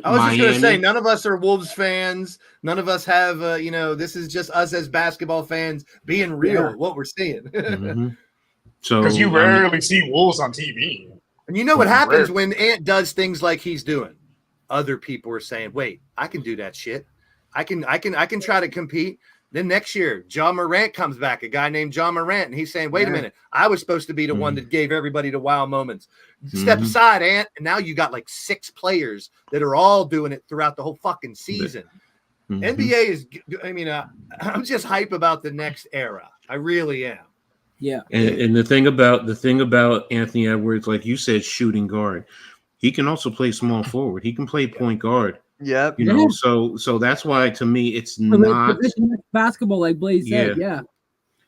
I was Miami. just going to say, none of us are Wolves fans. None of us have, this is just us as basketball fans being real, what we're seeing. Mm-hmm. So Because you rarely see Wolves on TV. And you know what happens when Ant does things like he's doing? Other people are saying, "Wait, I can do that shit. I can try to compete." Then next year, John Morant comes back, a guy named John Morant, and he's saying, wait a minute, I was supposed to be the one that gave everybody the wow moments. Step aside, Ant, and now you got like 6 players that are all doing it throughout the whole fucking season. NBA is, I mean, I'm just hype about the next era. I really am. Yeah. And the thing about Anthony Edwards, like you said, shooting guard, he can also play small forward. He can play point guard. Yep. You know, so that's why to me it's For not basketball, like Blaze said. Yeah.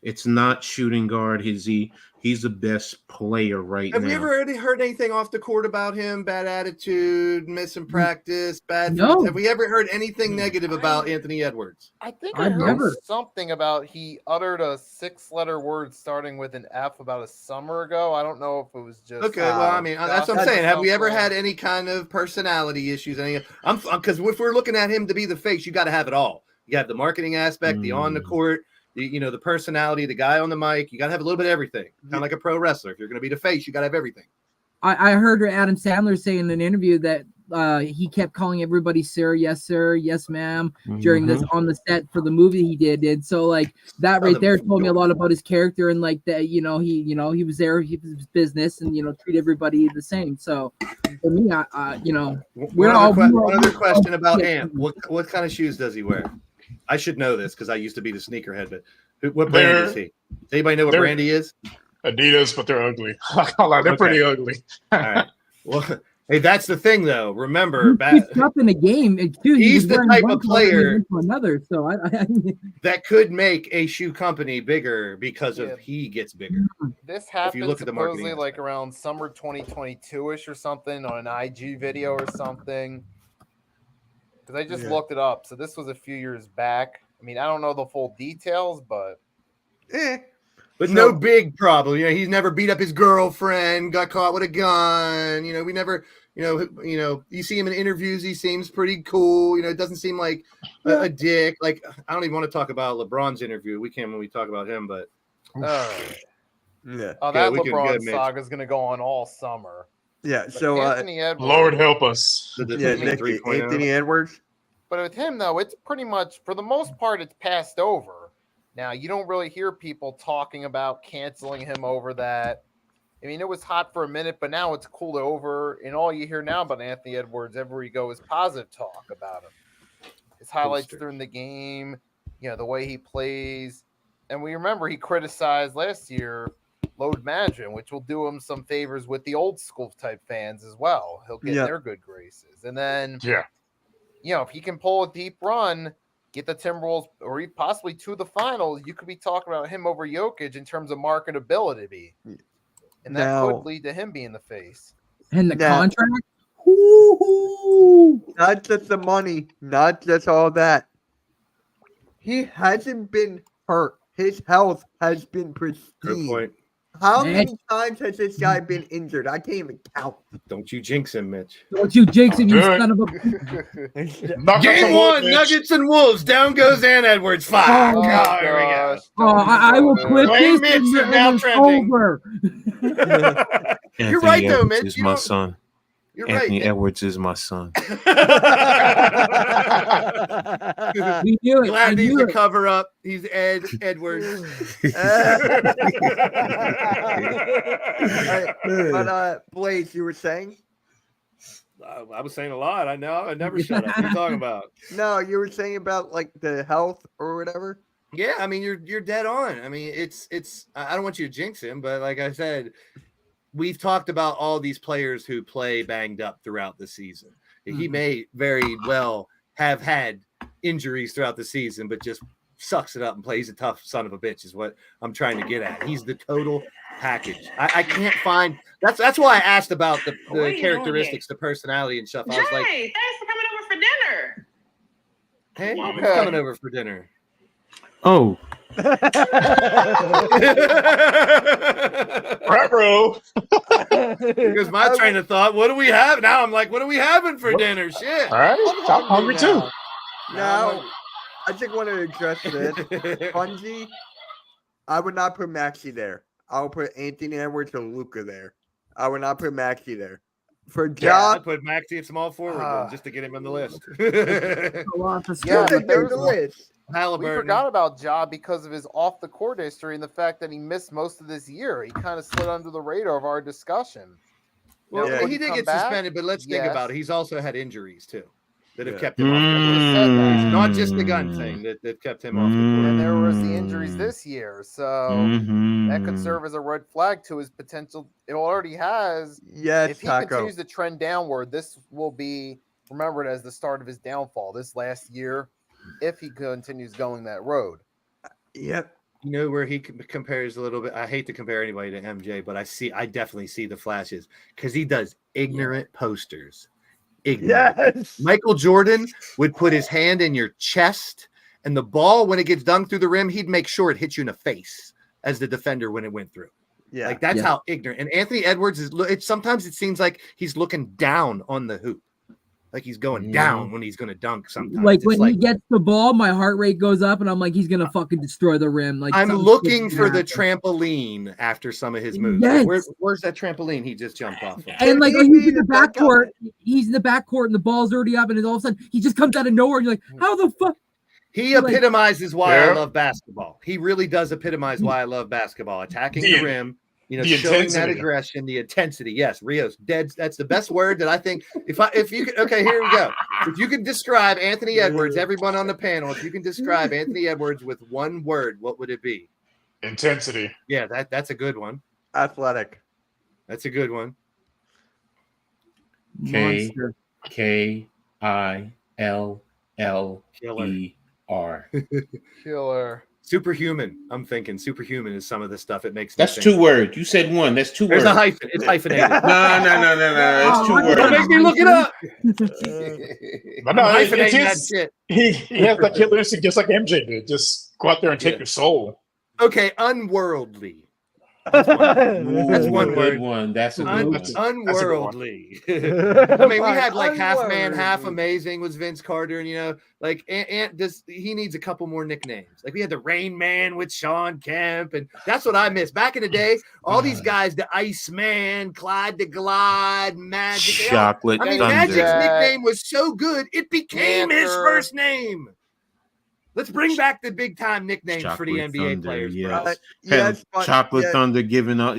It's not shooting guard. He's the best player right now. Have you ever heard anything off the court about him? Bad attitude, missing practice, bad. No. Have we ever heard anything negative about Anthony Edwards? I think I I've heard never. something about he uttered a 6-letter word starting with an F about a summer ago. I don't know if it was just Okay, well, I mean, that's what I'm That's saying. Have we ever something. had any kind of personality issues? Because if we're looking at him to be the face, you got to have it all. You got the marketing aspect, the on the court, the personality, the guy on the mic. You got to have a little bit of everything. Kind of like a pro wrestler. If you're going to be the face, you got to have everything. I heard Adam Sandler say in an interview that he kept calling everybody sir, yes ma'am during this on the set for the movie he did. So like that right there told me a lot about his character and like that, he was there, he was his business and treat everybody the same. So for me, One other question about Ant. What kind of shoes does he wear? I should know this because I used to be the sneakerhead, but what brand is he? Does anybody know what brand he is? Adidas, but they're ugly. They're pretty ugly. All right. Well, hey, that's the thing, though. Remember, he's up in a game. He's the type of player another. So that could make a shoe company bigger because of he gets bigger. This happened look at the marketing supposedly like around summer 2022-ish or something on an IG video or something. Because I just looked it up. So this was a few years back. I mean, I don't know the full details, but But no big problem. He's never beat up his girlfriend, got caught with a gun. We never, you see him in interviews, he seems pretty cool. It doesn't seem like a dick. Like, I don't even want to talk about LeBron's interview. We can when we talk about him, but that we can LeBron get Mitch. saga is going to go on all summer. Yeah. But So Anthony Edwards, Lord help us. Nick, Anthony Edwards. But with him though, it's pretty much for the most part it's passed over. Now you don't really hear people talking about canceling him over that. I mean, it was hot for a minute, but now it's cooled over, and all you hear now about Anthony Edwards everywhere you go is positive talk about him. His highlights during the game, the way he plays. And we remember he criticized last year load management, which will do him some favors with the old school type fans as well. He'll get their good graces. And then, if he can pull a deep run, get the Timberwolves or possibly to the finals, you could be talking about him over Jokic in terms of marketability. And that could lead to him being the face. And the contract? Not just the money, not just all that. He hasn't been hurt. His health has been pristine. Good point. How many times has this guy been injured? I can't even count. Don't you jinx him, Mitch. Don't you jinx him, you son of a... Game one, Nuggets and Wolves. Down goes Ant Edwards. 5. Oh, here we go. I will quit Blame this. Mitch, and now it's trending. over. You're right, though, Edwards Mitch. is my son. You're Anthony right. Edwards is my son. We knew it. Glad he's a cover up. He's Ed Edwards. But Blaze, you were saying? I was saying a lot. I know. I never shut up. What are you talking about? No, you were saying about like the health or whatever. Yeah, I mean you're dead on. I mean it's I don't want you to jinx him, but like I said, we've talked about all these players who play banged up throughout the season. He may very well have had injuries throughout the season, but just sucks it up and plays a tough son of a bitch is what I'm trying to get at. He's the total package. I can't find that's why I asked about the characteristics, the personality and stuff. I was like, thanks for coming over for dinner. hey, who's coming over for dinner? Oh, Bro. Here's my train of thought. What do we have? Now I'm like, what are we having for dinner? Shit. All right. I'm hungry too. Now, I just want to address this. Fungi, I would not put Maxey there. I would put Anthony Edwards or Luka there. I would not put Maxey there. For Ja, I put Maxey at small forward just to get him on the list. they're the list. We Halliburton. forgot about Ja because of his off the court history and the fact that he missed most of this year. He kind of slid under the radar of our discussion. Well, Now, will he did come get back? suspended, but let's think about it. Yes. He's also had injuries too that have Yeah. kept him off the court. Just said that. It's not just the gun thing that kept him off the court. And there was the injuries this year, so that could serve as a red flag to his potential. It already has. Yes, If he Taco. continues to trend downward, this will be remembered as the start of his downfall this last year, if he continues going that road. Yep. You know where he compares a little bit. I hate to compare anybody to MJ, but I definitely see the flashes because he does ignorant posters. Ignorant. Yes. Michael Jordan would put his hand in your chest, and the ball, when it gets dunked through the rim, he'd make sure it hits you in the face as the defender when it went through. Yeah. Like that's how ignorant. And Anthony Edwards is. Sometimes it seems like he's looking down on the hoop, like he's going down when he's going to dunk. Sometimes, Like It's when he gets the ball, my heart rate goes up, and I'm like, he's gonna fucking destroy the rim. Like I'm something's looking gonna for the happen. trampoline after some of his moves. Yes. Where's that trampoline he just jumped off of? And like, He he's in the needed back backcourt. He's in the backcourt, and the ball's already up, and then all of a sudden he just comes out of nowhere. And you're like, how the fuck? He epitomizes why I Yeah. love basketball. He really does epitomize why I love basketball. Attacking the The- rim, the showing that intensity. aggression, the intensity. Yes, Rios, dead. That's the best word that I think. If you could, okay, here we go. If you could describe Anthony Edwards, everyone on the panel, if you can describe Anthony Edwards with one word, what would it be? Intensity. Yeah, that's a good one. Athletic. That's a good one. Monster. KILLER. Killer. Superhuman. I'm thinking superhuman is some of the stuff it makes. me That's think. 2 words. You said one. That's 2 There's words. a hyphen. It's hyphenated. No. It's 2 words. Don't make me look it up. But no, I'm it's hyphenating that his, shit. he has that killer instinct just like MJ did. Just go out there and take Yeah. your soul. Okay, unworldly. Ooh, That's one good word. one. That's a good one. Unworldly. I mean, we had like half man, half Unworldly. amazing was Vince Carter, and like he needs a couple more nicknames. Like we had the Rain Man with Sean Kemp, and that's what I miss back in the day. All these guys, the Iceman, Clyde the Glide, Magic. Chocolate I mean, Thunder. Magic's Yeah. nickname was so good it became his Panther. first name. Let's bring back the big time nicknames for the Chocolate NBA Thunder, players. yeah. Bro. Yes, but- Chocolate yeah. Thunder giving Oh!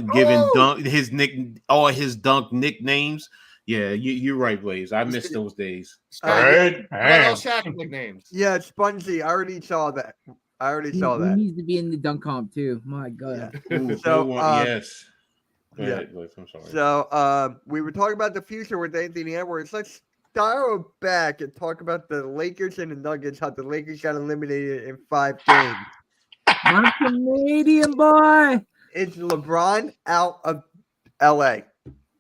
dunk all his dunk nicknames. Yeah, you're right, Blaze. I miss those days. All right. What about all Man. Shaq nicknames? Yeah, Spongy. I already saw that. He needs to be in the dunk comp too. My God. Ooh, So, good one. Yes. Go yeah. ahead, Blaze. I'm sorry. So we were talking about the future with Anthony Edwards. Let's dial back and talk about the Lakers and the Nuggets, how the Lakers got eliminated in 5 games. I'm Canadian boy. Is LeBron out of LA?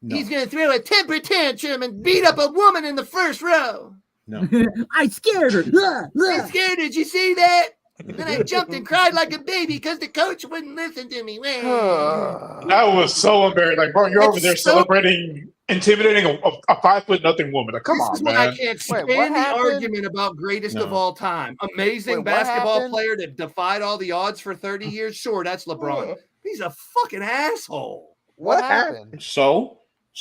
No. He's going to throw a temper tantrum and beat up a woman in the first row. No. I scared her. I'm scared. Did you see that? Then I jumped and cried like a baby because the coach wouldn't listen to me. That was so embarrassing. Like, bro, you're It's over there so- celebrating, intimidating a 5'0" woman. Like, come This on, is why I man. can't Wait, what stand the happened? argument about greatest of No. all time. Amazing Wait, what basketball happened? player that defied all the odds for 30 years. Sure, that's LeBron. He's a fucking asshole. What happened? So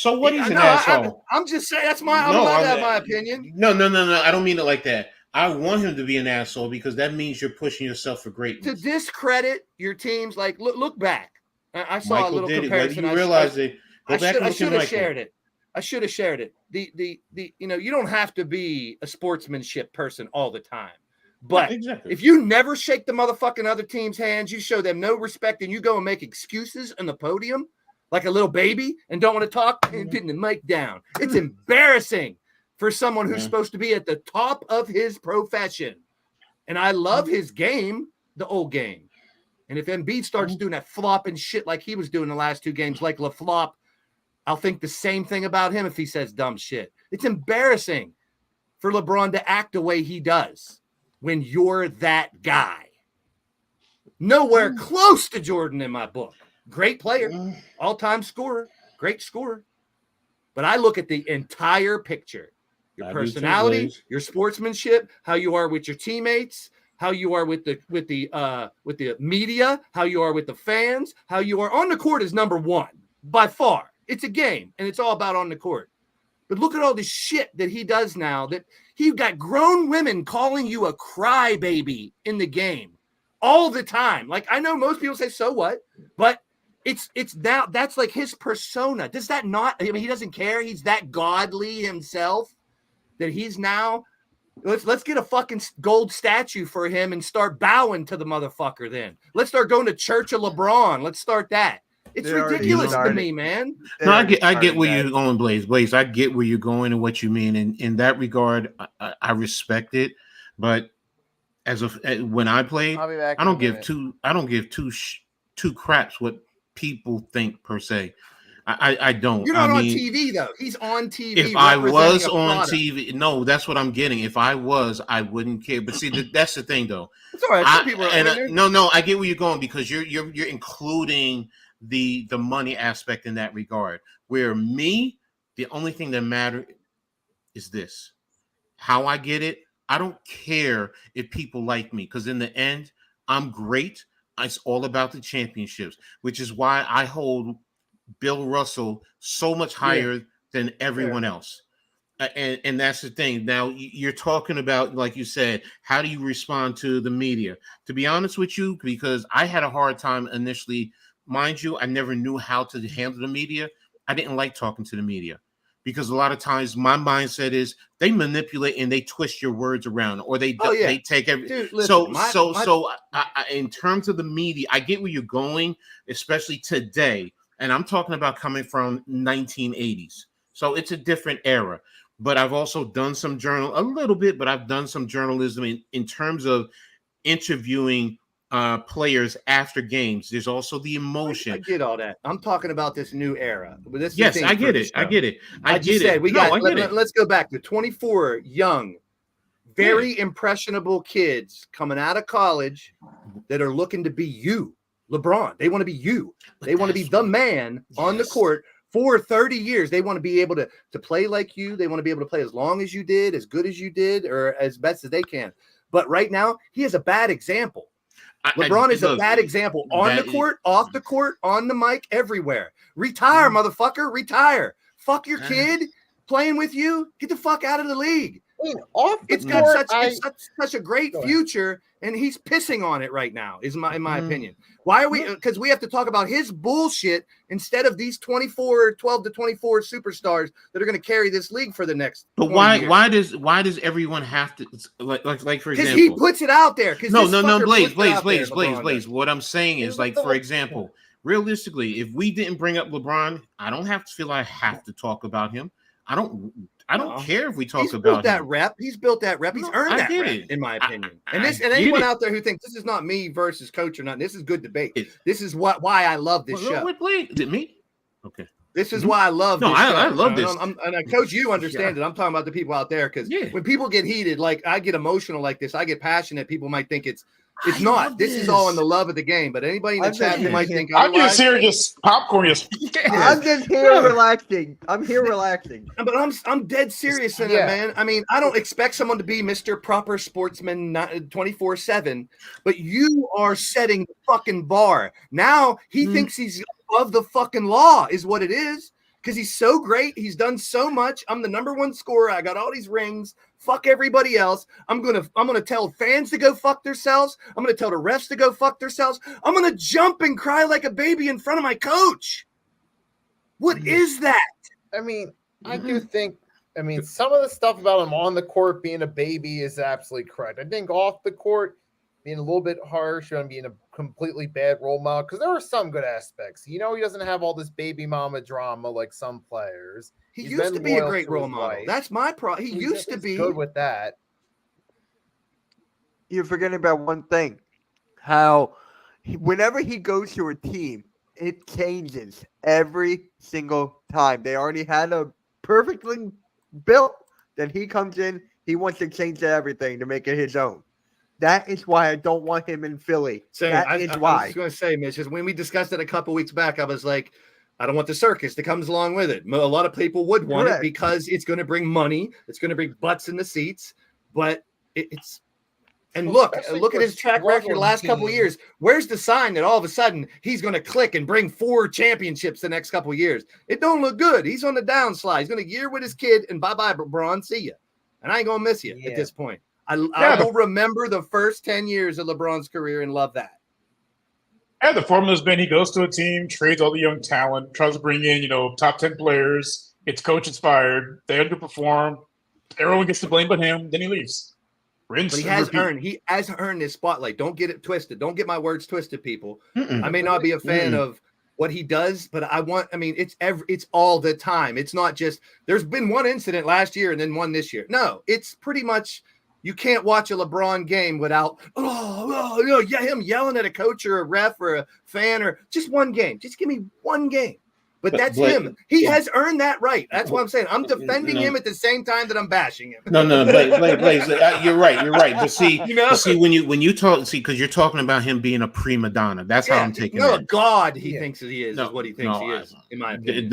what? He's an No, asshole. I'm just saying that's my. I'm No, allowed to I'm- have my opinion. No. I don't mean it like that. I want him to be an asshole because that means you're pushing yourself for To greatness. discredit your teams, like look back. I saw a Michael little did it. Whether comparison. you realize it, go I back and look should at have Michael. shared it. I should have shared it. The you don't have to be a sportsmanship person all the time. But Exactly. if you never shake the motherfucking other team's hands, you show them no respect, and you go and make excuses on the podium like a little baby and don't want to talk and putting the mic down. It's embarrassing for someone who's Yeah. supposed to be at the top of his profession. And I love his game, the old game. And if Embiid starts doing that flopping shit like he was doing the last 2 games, like LaFlop, I'll think the same thing about him if he says dumb shit. It's embarrassing for LeBron to act the way he does when you're that guy. Nowhere close to Jordan in my book. Great player, all-time scorer, great scorer. But I look at the entire picture. Your I do too, personality, Blaze. your sportsmanship, how you are with your teammates, how you are with the media, how you are with the fans, how you are on the court is number 1 by far. It's a game, and it's all about on the court. But look at all this shit that he does now. That he got grown women calling you a crybaby in the game all the time. Like, I know most people say, so what? But it's now that's like his persona. Does that not? I mean, he doesn't care. He's that godly himself that he's now. Let's get a fucking gold statue for him and start bowing to the motherfucker. Then let's start going to Church of LeBron. Let's start that. It's They already ridiculous to started. me, man. No, I get Started where that. you're going, Blaze. Blaze, I get where you're going and what you mean. And in that regard, I respect it. But when I played, I'll be back I in a don't give minute. two craps what people think per se. I don't. You're not I on mean, TV though. He's on TV. if I was representing a on product. TV, no, that's what I'm getting. If I was, I wouldn't care. But see, that's the thing, though. It's all right. Some people are. No, I get where you're going because you're including the money aspect in that regard. Where me, the only thing that matters is this: how I get it. I don't care if people like me because in the end, I'm great. It's all about the championships, which is why I hold Bill Russell so much higher than everyone else. And that's the thing. Now you're talking about, like you said, how do you respond to the media? To be honest with you, because I had a hard time initially, mind you, I never knew how to handle the media. I didn't like talking to the media because a lot of times my mindset is they manipulate and they twist your words around or they take everything. Dude, listen, In terms of the media, I get where you're going, especially today. And I'm talking about coming from 1980s. So it's a different era. But I've also done some a little bit, but I've done some journalism in terms of interviewing players after games. There's also the emotion. I get all that. I'm talking about this new era. But this is Yes, the thing I for get the it. show. I get it. I just said we got. I get it. Let's go back to 24 young, very impressionable kids coming out of college that are looking to be you, LeBron. They want to be you. They want to be the man on the court for 30 years. They want to be able to play like you. They want to be able to play as long as you did, as good as you did, or as best as they can. But right now, he is a bad example. LeBron is a bad example on the court, off the court, on the mic, everywhere. Retire, motherfucker. Retire. Fuck your kid playing with you. Get the fuck out of the league. Off the It's got court, such a great future, and he's pissing on it right now, in my opinion. Why are we? Because we have to talk about his bullshit instead of these 12 to 24 superstars that are going to carry this league for the next. But 20 years. why does everyone have to like for Because example? he puts it out there. No, Blaze. What I'm saying is, like, for example, realistically, if we didn't bring up LeBron, I don't have to feel I have to talk about him. I don't care if we talk about that him. rep. He's built that rep. He's earned that rep, in my opinion. And anyone out there who thinks this is not me versus coach or nothing, this is good debate. This is why I love this show. Is it me? Okay. This is why I love this show. I love this. And Coach, you understand it. I'm talking about the people out there because when people get heated, like I get emotional like this, I get passionate. People might think it's not. This is all in the love of the game. But anybody in the chat who might think I'm otherwise, just here, just popcorn. I'm just here relaxing. I'm here relaxing. But I'm dead serious in it, man. I mean, I don't expect someone to be Mr. Proper Sportsman 24/7, but you are setting the fucking bar. Now he thinks he's above the fucking law, is what it is. Because he's so great. He's done so much. I'm the number one scorer. I got all these rings. Fuck everybody else. I'm gonna tell fans to go fuck themselves. I'm gonna tell the refs to go fuck themselves. I'm gonna jump and cry like a baby in front of my coach. What is that? I mean, I do think. I mean, some of the stuff about him on the court being a baby is absolutely correct. I think off the court, being a little bit harsh and being a completely bad role model, because there are some good aspects. You know, he doesn't have all this baby mama drama like some players. He He's used been to be a loyal great to role his model. wife. That's my problem. He used to be good with that. You're forgetting about one thing. How whenever he goes to a team, it changes every single time. They already had a perfectly built. Then he comes in, he wants to change everything to make it his own. That is why I don't want him in Philly. That is why. I was going to say, Mitch, is when we discussed it a couple weeks back, I was like, I don't want the circus that comes along with it. A lot of people would want it because it's going to bring money. It's going to bring butts in the seats. But it's And Well, look especially at his for track record the struggling last couple of teams. years. Where's the sign that all of a sudden he's going to click and bring 4 championships the next couple of years? It don't look good. He's on the downslide. He's going to year with his kid, and bye-bye, LeBron. See ya. And I ain't going to miss you Yeah. at this point. I Yeah, will remember the first 10 years of LeBron's career and love that. And the formula's been he goes to a team, trades all the young talent, tries to bring in, top 10 players, gets coach inspired, they underperform, everyone gets to blame but him, then he leaves. Rinse But he and has repeat. earned this spotlight. Don't get it twisted. Don't get my words twisted, people. Mm-mm. I may not be a fan of what he does, but it's all the time. It's not just there's been one incident last year and then one this year. No, it's pretty much you can't watch a LeBron game without him yelling at a coach or a ref or a fan or just one game. Just give me one game. But that's him. He has earned that right. That's what I'm saying. I'm defending him at the same time that I'm bashing him. No, Blaze, you're right. But see, when you talk, because you're talking about him being a prima donna. That's how I'm taking it. God, he thinks that he is what he thinks he is, in my opinion.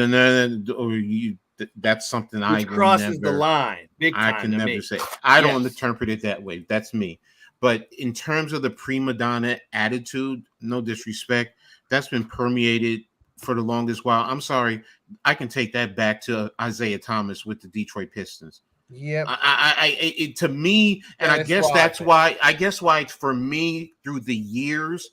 That's something Which crosses the line. Big time I can to never me. say. I don't interpret it that way. That's me. But in terms of the prima donna attitude, no disrespect, that's been permeated for the longest while. I'm sorry, I can take that back to Isaiah Thomas with the Detroit Pistons. Yep. To me, and I guess that's why. I guess why for me through the years,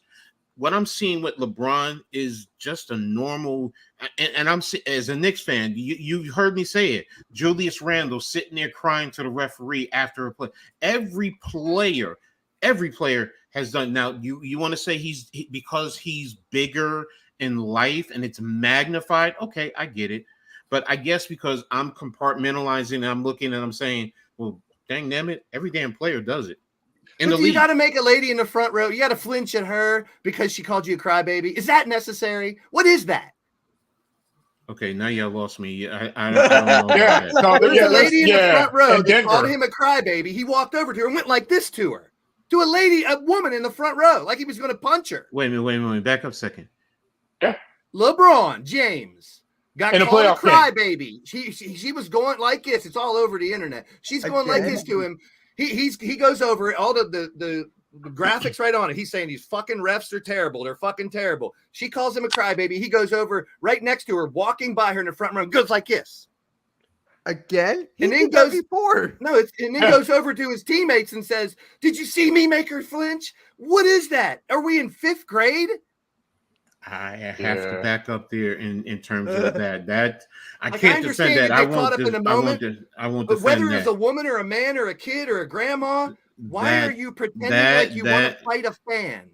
what I'm seeing with LeBron is just a normal. And I'm as a Knicks fan, you heard me say it. Julius Randle sitting there crying to the referee after a play. Every player has done. Now you want to say because he's bigger in life and it's magnified. Okay, I get it. But I guess because I'm compartmentalizing and I'm looking and I'm saying, well, dang damn it, every damn player does it. You got to make a lady in the front row. You got to flinch at her because she called you a crybaby. Is that necessary? What is that? Okay, now you lost me. I don't know. There's a lady in the front row that called him a crybaby. He walked over to her and went like this to her. To a woman in the front row, like he was going to punch her. Wait a minute. Back up a second. Yeah. LeBron James got in a called a playoff crybaby. She was going like this. It's all over the internet. She's going like this to him. He goes over all the graphics right on it. He's saying these fucking refs are terrible. They're fucking terrible. She calls him a crybaby. He goes over right next to her, walking by her in the front row, goes like this. Again? And then goes before. No, and then goes over to his teammates and says, "Did you see me make her flinch? What is that? Are we in 5th grade?" I have to back up there in terms of that. That I Like, can't defend that. I won't. I won't But defend whether that. it's a woman or a man or a kid or a grandma, why are you pretending like you want to fight a fan?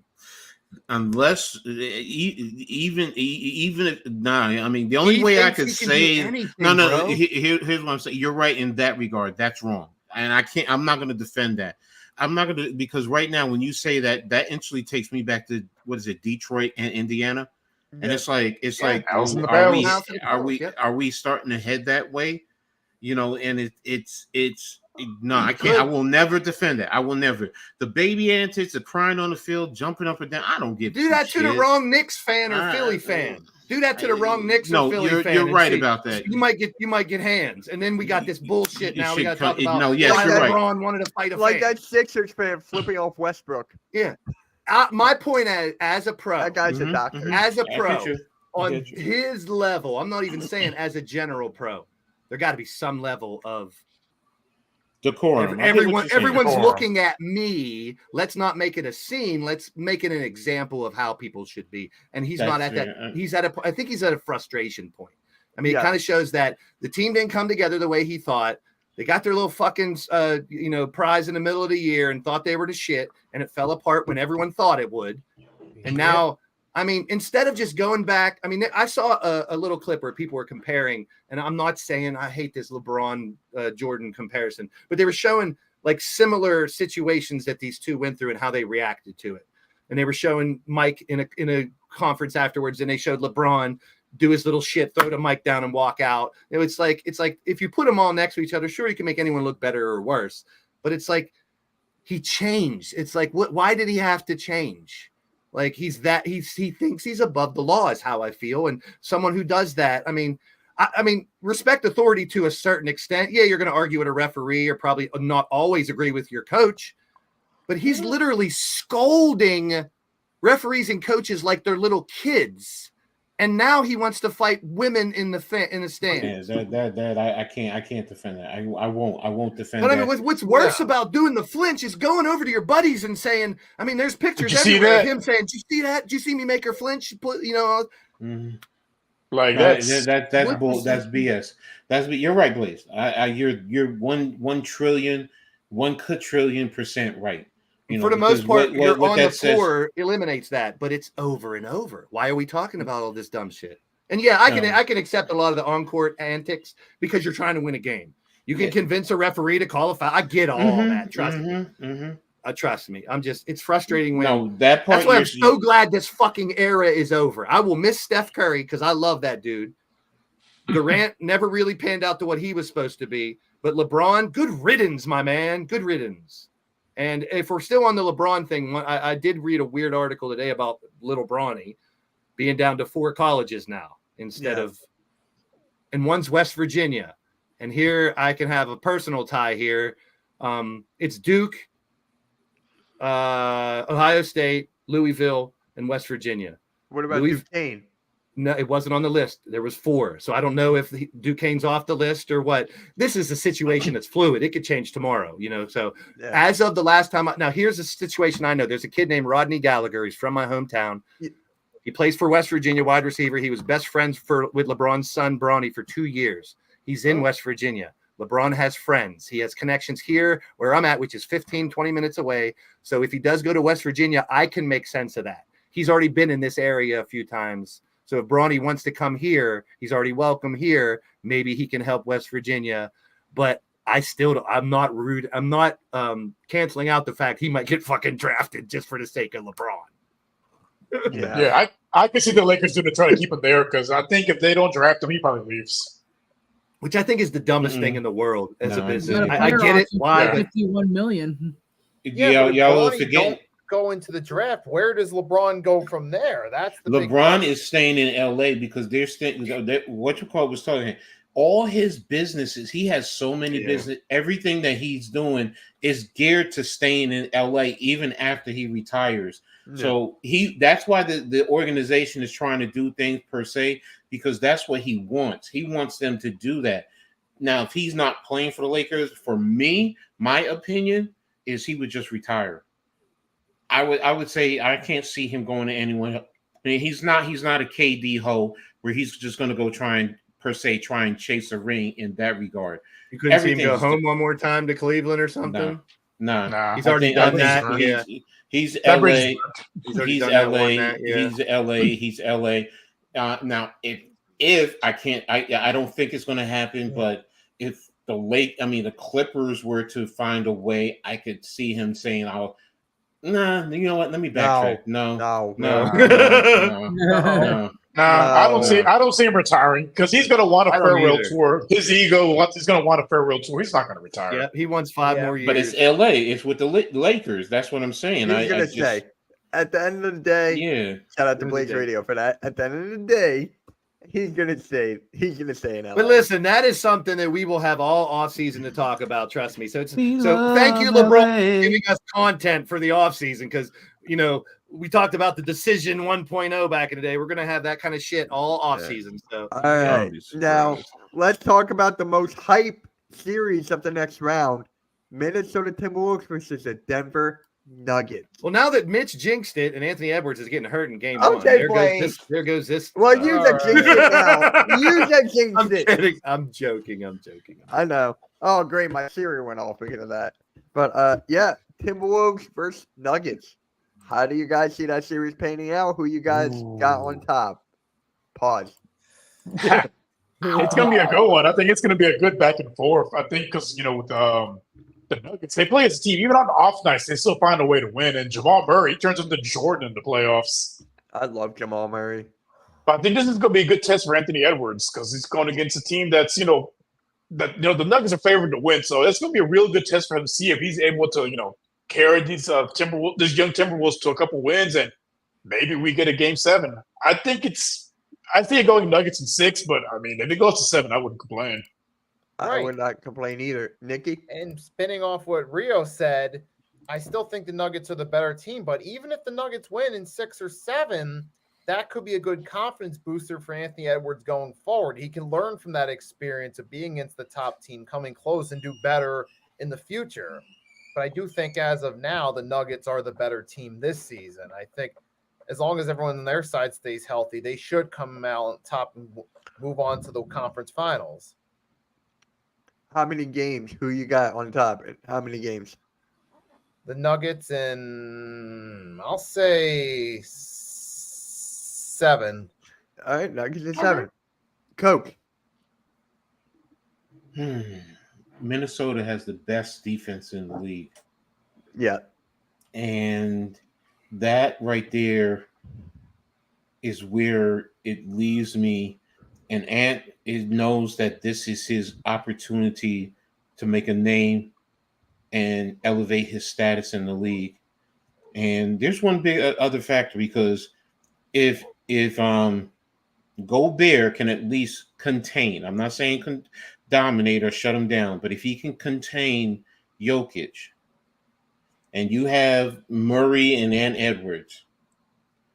Unless even if I mean the only way I could say here's what I'm saying. You're right in that regard. That's wrong, and I'm not going to defend that. I'm not going to, because right now when you say that instantly takes me back to Detroit and Indiana, and it's like are we starting to head that way? And it's no, I can't. I will never defend that. I will never. The baby antics, the crying on the field, jumping up and down. I don't give. Do that to the wrong Knicks fan or Philly fan. Do that to the wrong Knicks or Philly fan. You're right about that. You might get hands, and then we got this bullshit. Now we got to talk about why LeBron wanted to fight a like fan. that Sixers fan flipping off Westbrook. Yeah. My point as a pro, that guy's a doctor. As a pro on his level, I'm not even saying as a general pro. There got to be some level of decorum. Everyone's looking at me. Let's not make it a scene. Let's make it an example of how people should be. And he's not at that. He's at I think he's at a frustration point. I mean, it kind of shows that the team didn't come together the way he thought. They got their little fucking, prize in the middle of the year and thought they were the shit, and it fell apart when everyone thought it would. And now, I mean, instead of just going back, I mean, I saw a little clip where people were comparing, and I'm not saying I hate this LeBron Jordan comparison, but they were showing like similar situations that these two went through and how they reacted to it. And they were showing Mike in a conference afterwards, and they showed LeBron do his little shit, throw the mic down and walk out. It's like if you put them all next to each other, sure, you can make anyone look better or worse, but it's like he changed. It's like, why did he have to change? Like he thinks he's above the law is how I feel. And someone who does that, I mean, respect authority to a certain extent. Yeah, you're going to argue with a referee or probably not always agree with your coach, but he's literally scolding referees and coaches like they're little kids. And now he wants to fight women in the stands. Yeah, I can't defend that. I won't defend. But I that. mean, what's worse about doing the flinch is going over to your buddies and saying, I mean, there's pictures Did you see everywhere of that? him saying, "Did you see that? Did you see me make her flinch?" You know, Mhm. Like That's what bull. is That's BS. You're right, Blaze. You're 1 trillion, 1 quadrillion% right. for the most part, you're on the that says- floor eliminates that, but it's over and over. Why are we talking about all this dumb shit? And yeah, I can accept a lot of the on-court antics because you're trying to win a game. You can convince a referee to call a foul. I get all that. Trust me. Trust me. It's frustrating when that part. That's why I'm so glad this fucking era is over. I will miss Steph Curry because I love that dude. Durant never really panned out to what he was supposed to be, but LeBron, good riddance, my man. Good riddance. And if we're still on the LeBron thing, I did read a weird article today about little Bronny being down to 4 colleges now instead of, and one's West Virginia. And here I can have a personal tie here. It's Duke, Ohio State, Louisville, and West Virginia. What about Duquesne? No, it wasn't on the list. There was 4. So I don't know if Duquesne's off the list or what. This is a situation that's fluid. It could change tomorrow, you know. So as of the last time, now here's a situation I know. There's a kid named Rodney Gallagher. He's from my hometown. He plays for West Virginia, wide receiver. He was best friends with LeBron's son, Bronny, for 2 years. He's in West Virginia. LeBron has friends. He has connections here where I'm at, which is 15, 20 minutes away. So if he does go to West Virginia, I can make sense of that. He's already been in this area a few times. So if Bronny wants to come here, he's already welcome here. Maybe he can help West Virginia. But I'm not rude. I'm not canceling out the fact he might get fucking drafted just for the sake of LeBron. Yeah, I can see the Lakers doing to try to keep him there because I think if they don't draft him, he probably leaves. Which I think is the dumbest thing in the world as a business. Got a I player get it. option for Why? 51 million. Yeah, but if y'all Bronny forget. don't go into the draft, where does LeBron go from there? That's the big LeBron question. is staying in LA because they're staying. What you call was talking. All his businesses, he has so many business. Everything that he's doing is geared to staying in LA even after he retires. So that's why the organization is trying to do things per se, because that's what he wants. He wants them to do that. Now, if he's not playing for the Lakers, for me, my opinion is he would just retire. I would say I can't see him going to anyone. I mean, he's not a KD hoe where he's just going to go try and chase a ring in that regard. You couldn't see him go home one more time to Cleveland or something? Nah. He's already done that. Yeah. He's LA. He's LA. He's LA. He's LA. Now, if I can't, I don't think it's going to happen. But if the Clippers were to find a way, I could see him saying, "I'll." Nah, you know what? Let me backtrack. No. I don't see him retiring because he's going to want a I don't farewell either. tour. His ego he's going to want a farewell tour. He's not going to retire. Yeah, he wants 5 more years. But it's LA. It's with the Lakers. That's what I'm saying. He's gonna say, at the end of the day, shout out to Blaze Radio for that. At the end of the day, he's gonna say in LA. But listen, that is something that we will have all offseason to talk about. Trust me. So thank you, LeBron, for giving us content for the offseason because we talked about the decision 1.0 back in the day. We're gonna have that kind of shit all offseason. So all right, now let's talk about the most hype series of the next round: Minnesota Timberwolves versus the Denver Nuggets. Well, now that Mitch jinxed it and Anthony Edwards is getting hurt in game Okay, 1, there goes this. Well, you said jinx it now. You said jinx I'm it. kidding. I'm joking. I know. Oh, great. My Siri went off because of that. But Timberwolves versus Nuggets. How do you guys see that series painting out? Who you guys got on top? Pause. It's going to be a good one. I think it's going to be a good back and forth. I think because, with the Nuggets, they play as a team. Even on the off nights, they still find a way to win. And Jamal Murray turns into Jordan in the playoffs. I love Jamal Murray. But I think this is going to be a good test for Anthony Edwards because he's going against a team that's, the Nuggets are favored to win. So it's going to be a real good test for him to see if he's able to, carry these young Timberwolves to a couple wins, and maybe we get a game 7. I see it going Nuggets in 6, but I mean, if it goes to 7, I wouldn't complain. I would not complain either. Nikki? And spinning off what Rio said, I still think the Nuggets are the better team. But even if the Nuggets win in 6 or 7, that could be a good confidence booster for Anthony Edwards going forward. He can learn from that experience of being against the top team, coming close, and do better in the future. But I do think as of now, the Nuggets are the better team this season. I think as long as everyone on their side stays healthy, they should come out on top and move on to the conference finals. How many games? Who you got on top? How many games? The Nuggets in, I'll say 7. All right, Nuggets in 7. Coach. Minnesota has the best defense in the league. Yeah. And that right there is where it leaves me. And Ant knows that this is his opportunity to make a name and elevate his status in the league. And there's one big other factor, because if Gobert can at least contain, I'm not saying dominate or shut him down, but if he can contain Jokic, and you have Murray and Edwards,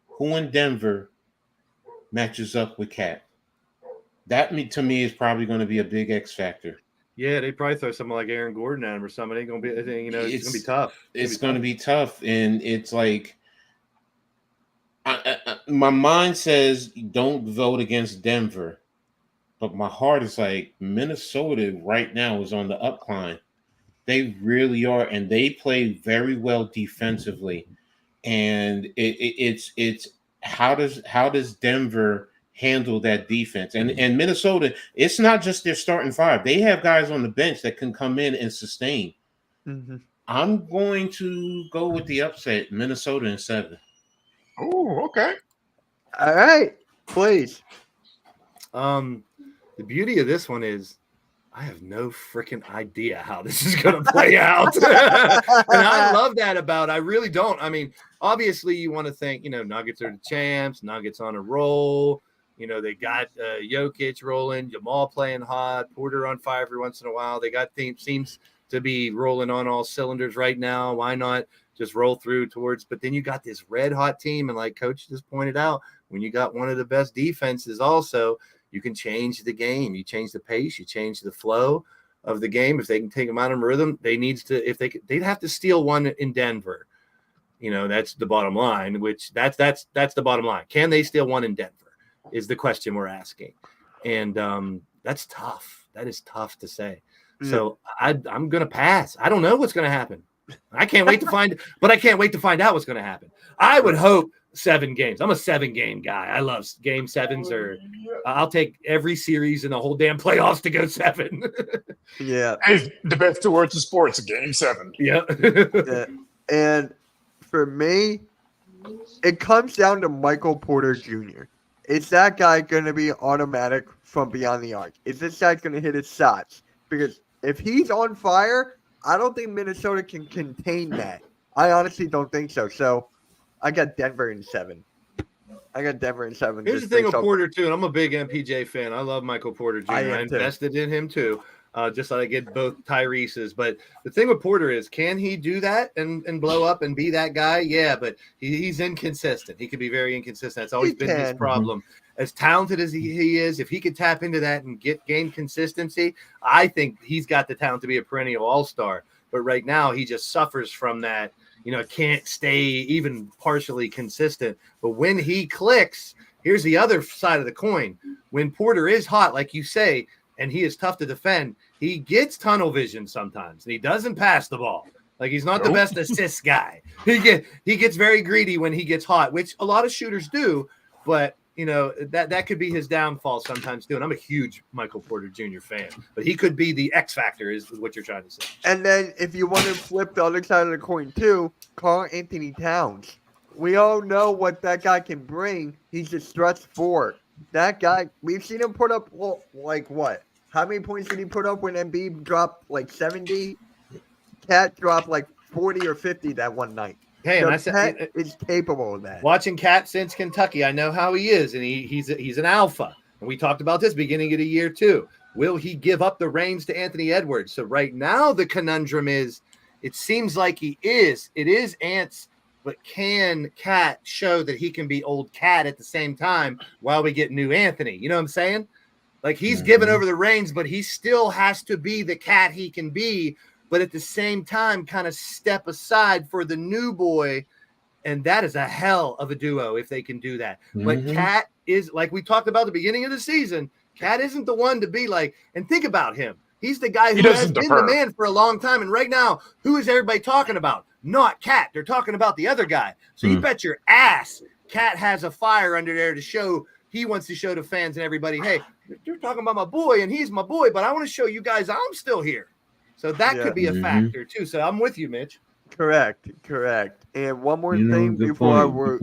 who in Denver matches up with Cat? That to me is probably going to be a big X factor. Yeah, they probably throw someone like Aaron Gordon at him or something. It's gonna be, it's gonna be tough. It's going to be tough, and it's like, my mind says don't vote against Denver, but my heart is like Minnesota right now is on the upcline. They really are, and they play very well defensively. And it's how does Denver handle that defense? And Minnesota, it's not just their starting five. They have guys on the bench that can come in and sustain. Mm-hmm. I'm going to go with the upset, Minnesota in 7. Oh, okay. All right, please. The beauty of this one is I have no freaking idea how this is going to play out. And I love that about it. I really don't. I mean, obviously you want to think, Nuggets are the champs, Nuggets on a roll. They got Jokic rolling, Jamal playing hot, Porter on fire every once in a while. They got seems to be rolling on all cylinders right now. Why not just roll through towards? But then you got this red hot team, and like Coach just pointed out, when you got one of the best defenses also, you can change the game. You change the pace, you change the flow of the game. If they can take them out of rhythm, they'd have to steal one in Denver. That's the bottom line, which that's the bottom line. Can they steal one in Denver is the question we're asking. And that's tough. That is tough to say. So I'm going to pass. I don't know what's going to happen. I can't wait to find out what's going to happen. I would hope 7 games. I'm a 7-game guy. I love game 7s, or I'll take every series in the whole damn playoffs to go 7. Yeah. Hey, the best 2 words in sports, game 7. Yeah. Yeah. And for me, it comes down to Michael Porter Jr. Is that guy going to be automatic from beyond the arc? Is this guy going to hit his shots? Because if he's on fire, I don't think Minnesota can contain that. I honestly don't think so. So I got Denver in 7. Here's the thing with Porter, too, and I'm a big MPJ fan. I love Michael Porter Jr. I invested in him, too, just so I get both Tyrese's. But the thing with Porter is, can he do that and blow up and be that guy? Yeah, but he's inconsistent. He can be very inconsistent. That's always been his problem. As talented as he is, if he could tap into that and gain consistency, I think he's got the talent to be a perennial all-star. But right now, he just suffers from that. Can't stay even partially consistent. But when he clicks, here's the other side of the coin. When Porter is hot, like you say, and he is tough to defend, he gets tunnel vision sometimes, and he doesn't pass the ball. Like, he's not the best assist guy. He gets very greedy when he gets hot, which a lot of shooters do, but that could be his downfall sometimes too. And I'm a huge Michael Porter Jr. fan, but he could be the X factor is what you're trying to say. And then if you want to flip the other side of the coin too, Karl-Anthony Towns. We all know what that guy can bring. He's a stretch 4. That guy, we've seen him put up like what? How many points did he put up when Embiid dropped like 70? Cat dropped like 40 or 50 that one night. Hey, so and I said is capable of that. Watching Cat since Kentucky, I know how he is, and he's an alpha. And we talked about this beginning of the year too. Will he give up the reins to Anthony Edwards? So right now the conundrum is It seems like he is. It is Ants, but can Cat show that he can be old Cat at the same time while we get new Anthony? You know what I'm saying? Like he's given over the reins, but he still has to be the Cat he can be, but at the same time kind of step aside for the new boy. And that is a hell of a duo if they can do that. But Cat is, like we talked about at the beginning of the season, Cat isn't the one to be like, and think about him. He's the guy who has been the man for a long time. And right now, who is everybody talking about? Not Cat. They're talking about the other guy. So you bet your ass Cat has a fire under there to show. He wants to show the fans and everybody, hey, you're talking about my boy and he's my boy, but I want to show you guys I'm still here. So that could be a factor too. So I'm with you, Mitch. Correct. And one more thing before we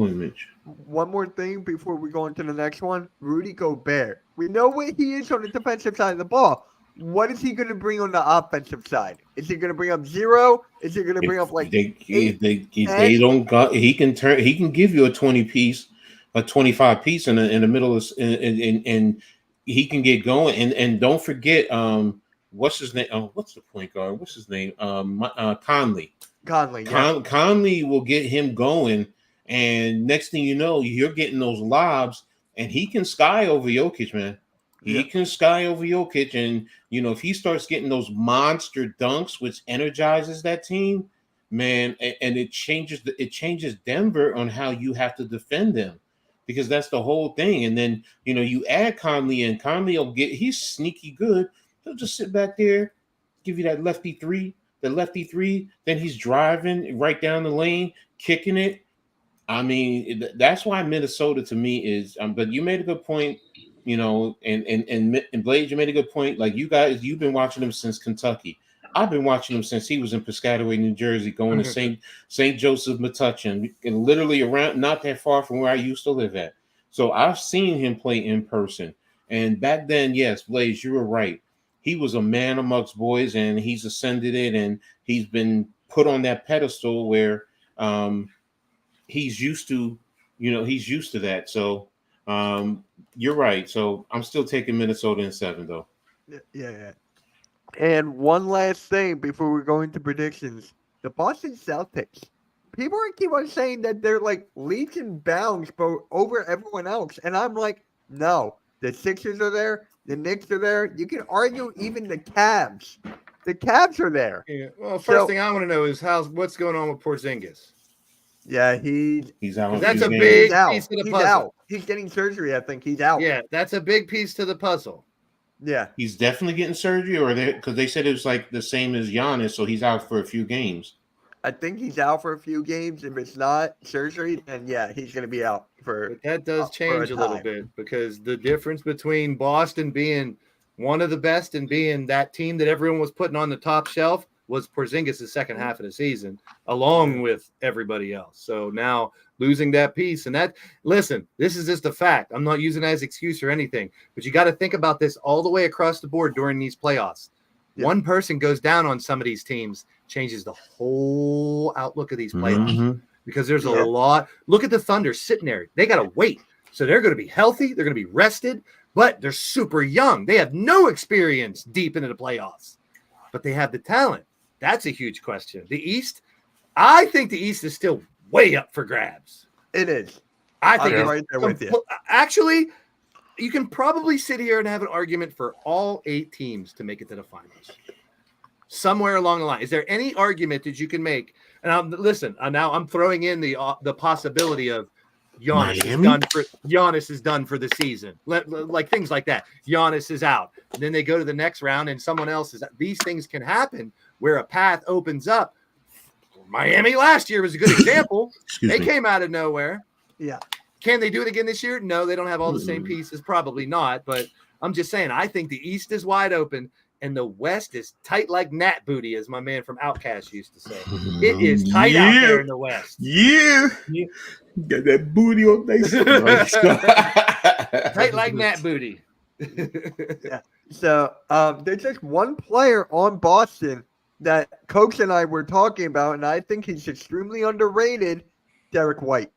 go into the next one. Rudy Gobert. We know what he is on the defensive side of the ball. What is he going to bring on the offensive side? Is he going to bring up 0? Is he going to bring up like they don't got? He can give you a 20 piece, a 25 piece in the middle of and he can get going. And don't forget what's his name? What's the point guard? What's his name? Conley. Conley will get him going, and next thing you know, you're getting those lobs, and he can sky over Jokic, man. He can sky over Jokic, and if he starts getting those monster dunks, which energizes that team, man, and it changes Denver on how you have to defend them, because that's the whole thing. And then you add Conley, and Conley he's sneaky good. He'll just sit back there, give you that lefty three. Then he's driving right down the lane, kicking it. I mean, that's why Minnesota to me is. But you made a good point, and Blade, you made a good point. Like you guys, you've been watching him since Kentucky. I've been watching him since he was in Piscataway, New Jersey, going to St. Joseph Metuchen, and literally around not that far from where I used to live at. So I've seen him play in person. And back then, yes, Blaze, you were right. He was a man amongst boys, and he's ascended it, and he's been put on that pedestal where he's used to that. So you're right. So I'm still taking Minnesota in 7, though. Yeah. And one last thing before we go into predictions: the Boston Celtics. People keep on saying that they're like leaps and bounds over everyone else, and I'm like, no. The Sixers are there. The Knicks are there. You can argue even the Cavs. The Cavs are there. Yeah. Well, first thing I want to know is what's going on with Porzingis. Yeah, he's out. That's a big piece of the puzzle. Out. He's getting surgery. I think he's out. Yeah, that's a big piece to the puzzle. Yeah, he's definitely getting surgery, or because they said it was like the same as Giannis, so he's out for a few games. I think he's out for a few games. If it's not surgery, then yeah, he's going to be out for. But that does change a little bit, because the difference between Boston being one of the best and being that team that everyone was putting on the top shelf was Porzingis' second half of the season, along with everybody else. So now losing that piece, and listen, this is just a fact. I'm not using it as excuse or anything, but you got to think about this all the way across the board during these playoffs. Yeah. One person goes down on some of these teams, changes the whole outlook of these playoffs, because there's a lot. Look at the Thunder sitting there. They got to wait. So they're going to be healthy. They're going to be rested, but they're super young. They have no experience deep into the playoffs, but they have the talent. That's a huge question. The East, I think the East is still way up for grabs. It is. I think I'm right there with you. Actually, you can probably sit here and have an argument for all 8 teams to make it to the finals. Somewhere along the line. Is there any argument that you can make? And now I'm throwing in the possibility of Giannis is done for the season. Like things like that. Giannis is out. And then they go to the next round and someone else is out. These things can happen where a path opens up. Miami last year was a good example. They came out of nowhere. Yeah. Can they do it again this year? No, they don't have all the same pieces. Probably not. But I'm just saying, I think the East is wide open and the West is tight like gnat booty, as my man from Outkast used to say. It is tight out there in the West. Yeah. Got that booty on tight like gnat booty. Yeah. So there's just one player on Boston that Coach and I were talking about, and I think he's extremely underrated, Derek White.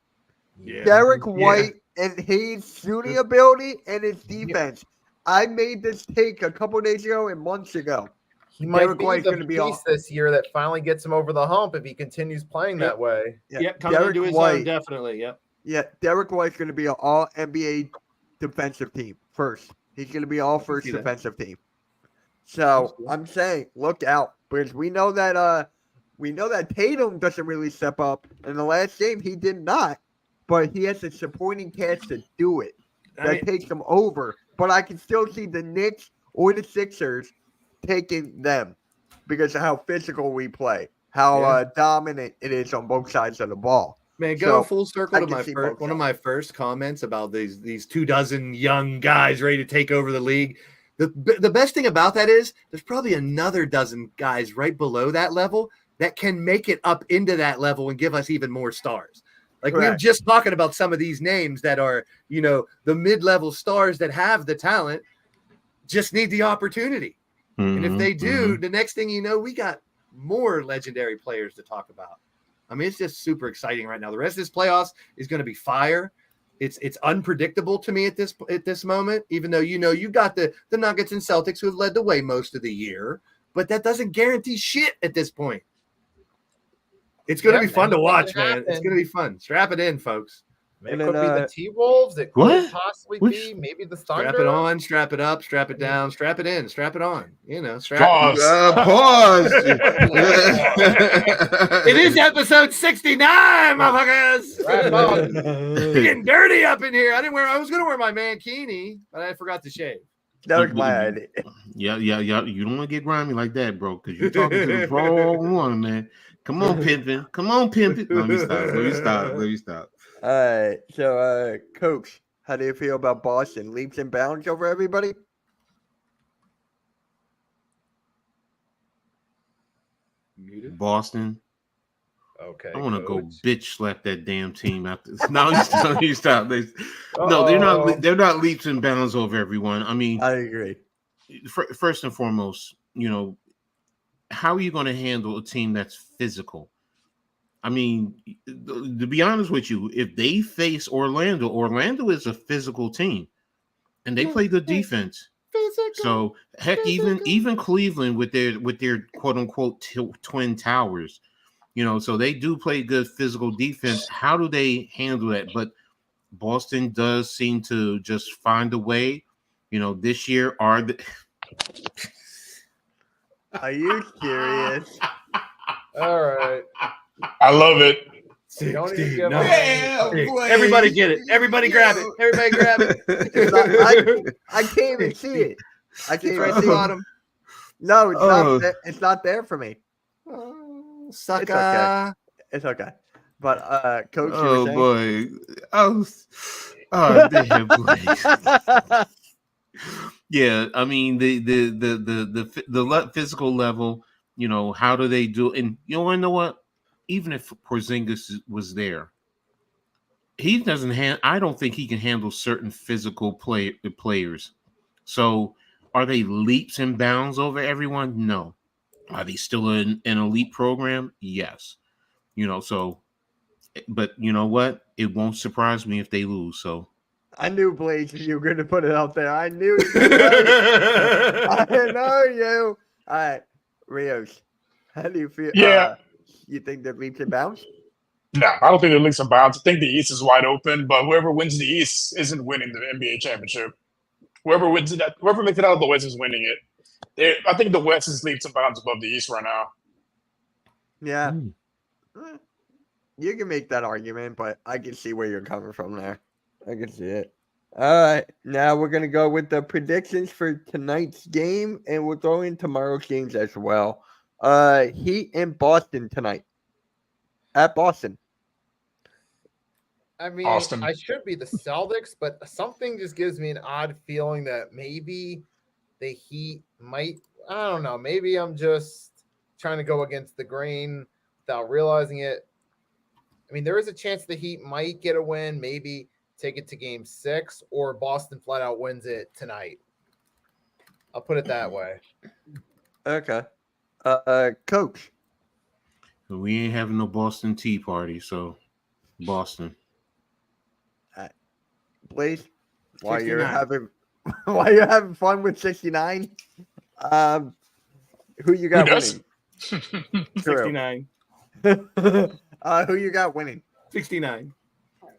Yeah. Derek White and his shooting ability and his defense. I made this take a couple days ago and months ago. he might Derek be White's the gonna be piece all. this year that finally gets him over the hump if he continues playing that way. Yep, coming Derek into his White. own, definitely. Yep. Yeah, Derek White's going to be an all NBA defensive team first. He's going to be all first see that. defensive team. So I'm saying, look out, because we know that Tatum doesn't really step up. In the last game, he did not, but he has the supporting cast to do it. That takes him over. But I can still see the Knicks or the Sixers taking them because of how physical we play, how dominant it is on both sides of the ball. Man, go So, full circle I to can my see first both one of sides. my first comments about these 24 young guys ready to take over the league. The best thing about that is there's probably another dozen guys right below that level that can make it up into that level and give us even more stars. Like we were Correct. just talking about some of these names that are, the mid-level stars that have the talent, just need the opportunity. And if they do, the next thing you know, we got more legendary players to talk about. I mean, it's just super exciting right now. The rest of this playoffs is going to be fire. It's unpredictable to me at this moment, even though you got the Nuggets and Celtics who have led the way most of the year, but that doesn't guarantee shit at this point. It's going to be fun to watch, man. It's going to be fun. Strap it in, folks. It could be the T-Wolves. It could possibly be maybe the Thunder. Strap it on, strap it up, strap it down, strap it in, strap it on. Strap Pause. Pause. It is episode 69, motherfuckers. Right. Getting dirty up in here. I was gonna wear my mankini, but I forgot to shave. That was my idea. Yeah. You don't want to get grimy like that, bro, because you're talking to the wrong one, man. Come on, pimpin'. Let me stop. All right. So, Coach, how do you feel about Boston? Leaps and bounds over everybody? Boston. Okay. I want to go Coach. bitch slap that damn team after. No, you stop. No, they're not leaps and bounds over everyone. I mean, I agree. First and foremost, how are you going to handle a team that's physical? I mean, to be honest with you, if they face Orlando is a physical team, and they play good defense. So heck, even Cleveland with their quote unquote twin towers, so they do play good physical defense. How do they handle that? But Boston does seem to just find a way. This year are you serious? All right. I love it. Don't even give Everybody get it. Everybody grab it. Everybody grab it. I can't even see it. I can't It's right even at the see it. bottom. No, it's not there for me. Sucker. It's okay. But Coach, oh boy, oh damn boy. Yeah, I mean the physical level. How do they do? And you want to know what? Even if Porzingis was there, he doesn't. I don't think he can handle certain physical players. So, are they leaps and bounds over everyone? No. Are they still an elite program? Yes. So, but you know what? It won't surprise me if they lose. So, I knew, Blaze, you were going to put it out there. I knew you. I know you. All right, Rios, how do you feel? Yeah. You think they're leaps and bounds? No, I don't think they're leaps and bounds. I think the East is wide open, but whoever wins the East isn't winning the NBA championship. Whoever makes it out of the West is winning it. I think the West is leaps and bounds above the East right now. Yeah. You can make that argument, but I can see where you're coming from there. I can see it. All right. Now we're going to go with the predictions for tonight's game, and we'll throw in tomorrow's games as well. Heat in Boston tonight. At Boston. I mean, Austin. I should be the Celtics, but something just gives me an odd feeling that maybe the Heat might. I don't know. Maybe I'm just trying to go against the grain without realizing it. I mean, there is a chance the Heat might get a win, maybe take it to game 6, or Boston flat out wins it tonight. I'll put it that way. Okay. Coach. we ain't having no Boston Tea Party, so Boston. Blaze, while 69. you're having fun with 69, Who you got doesn't? winning? True. 69. Who you got winning? 69.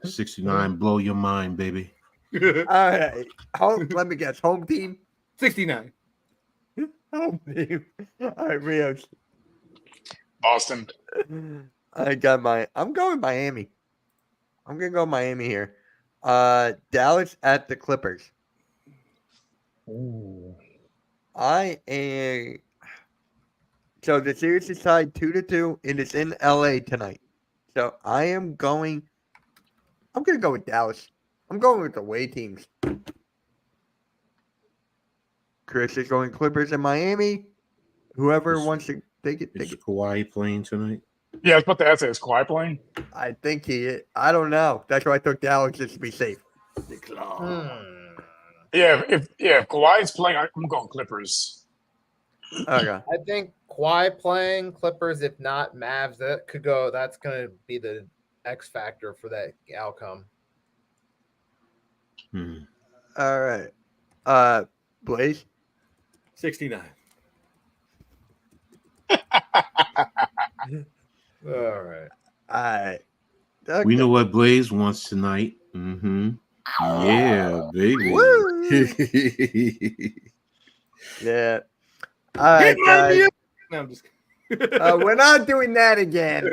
69, blow your mind, baby. All right. Let me guess. Home team. 69. Home team. All right, Rios. Boston. I got my. I'm going Miami. I'm gonna go Miami here. Dallas at the Clippers. Ooh. I am. So the series is tied 2-2, and it's in LA tonight. So I am going. I'm gonna go with Dallas. I'm going with the away teams. Chris is going Clippers in Miami. Whoever Is- wants to take it, take Is it. Kawhi playing tonight? Yeah, I was about to ask, is Kawhi playing? I think he is. I don't know. That's why I took Dallas just to be safe. Yeah, if Kawhi's playing, I'm going Clippers. Okay. I think Kawhi playing Clippers, if not Mavs, that could go. That's going to be the X factor for that outcome. Hmm. All right. Blaze. 69. All right. All right. We know what Blaze wants tonight. Mm-hmm. Yeah, baby. Yeah. All right, guys. No, I'm just We're not doing that again. All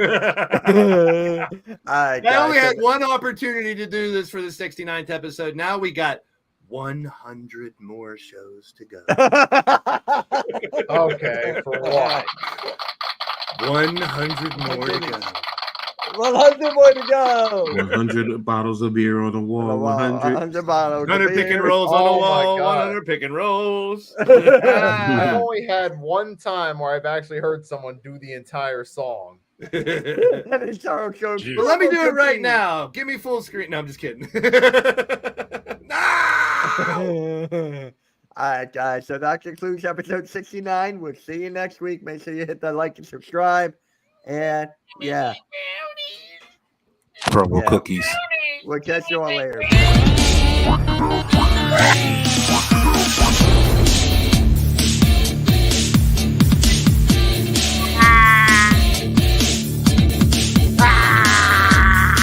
right, I only guys. had one opportunity to do this for the 69th episode. Now we got 100 more shows to go. Okay, for what? 100 more to go. 100 more to go. 100 bottles of beer on the wall. 100. 100 bottles. 100 pick and rolls on the Oh my wall. God. 100 pick and rolls. I've only had one time where I've actually heard someone do the entire song. But let me do it right now. Give me full screen. No, I'm just kidding. No! All right, guys. So that concludes episode 69. We'll see you next week. Make sure you hit that like and subscribe. And yeah, Promo Yeah. cookies. we'll catch you all later.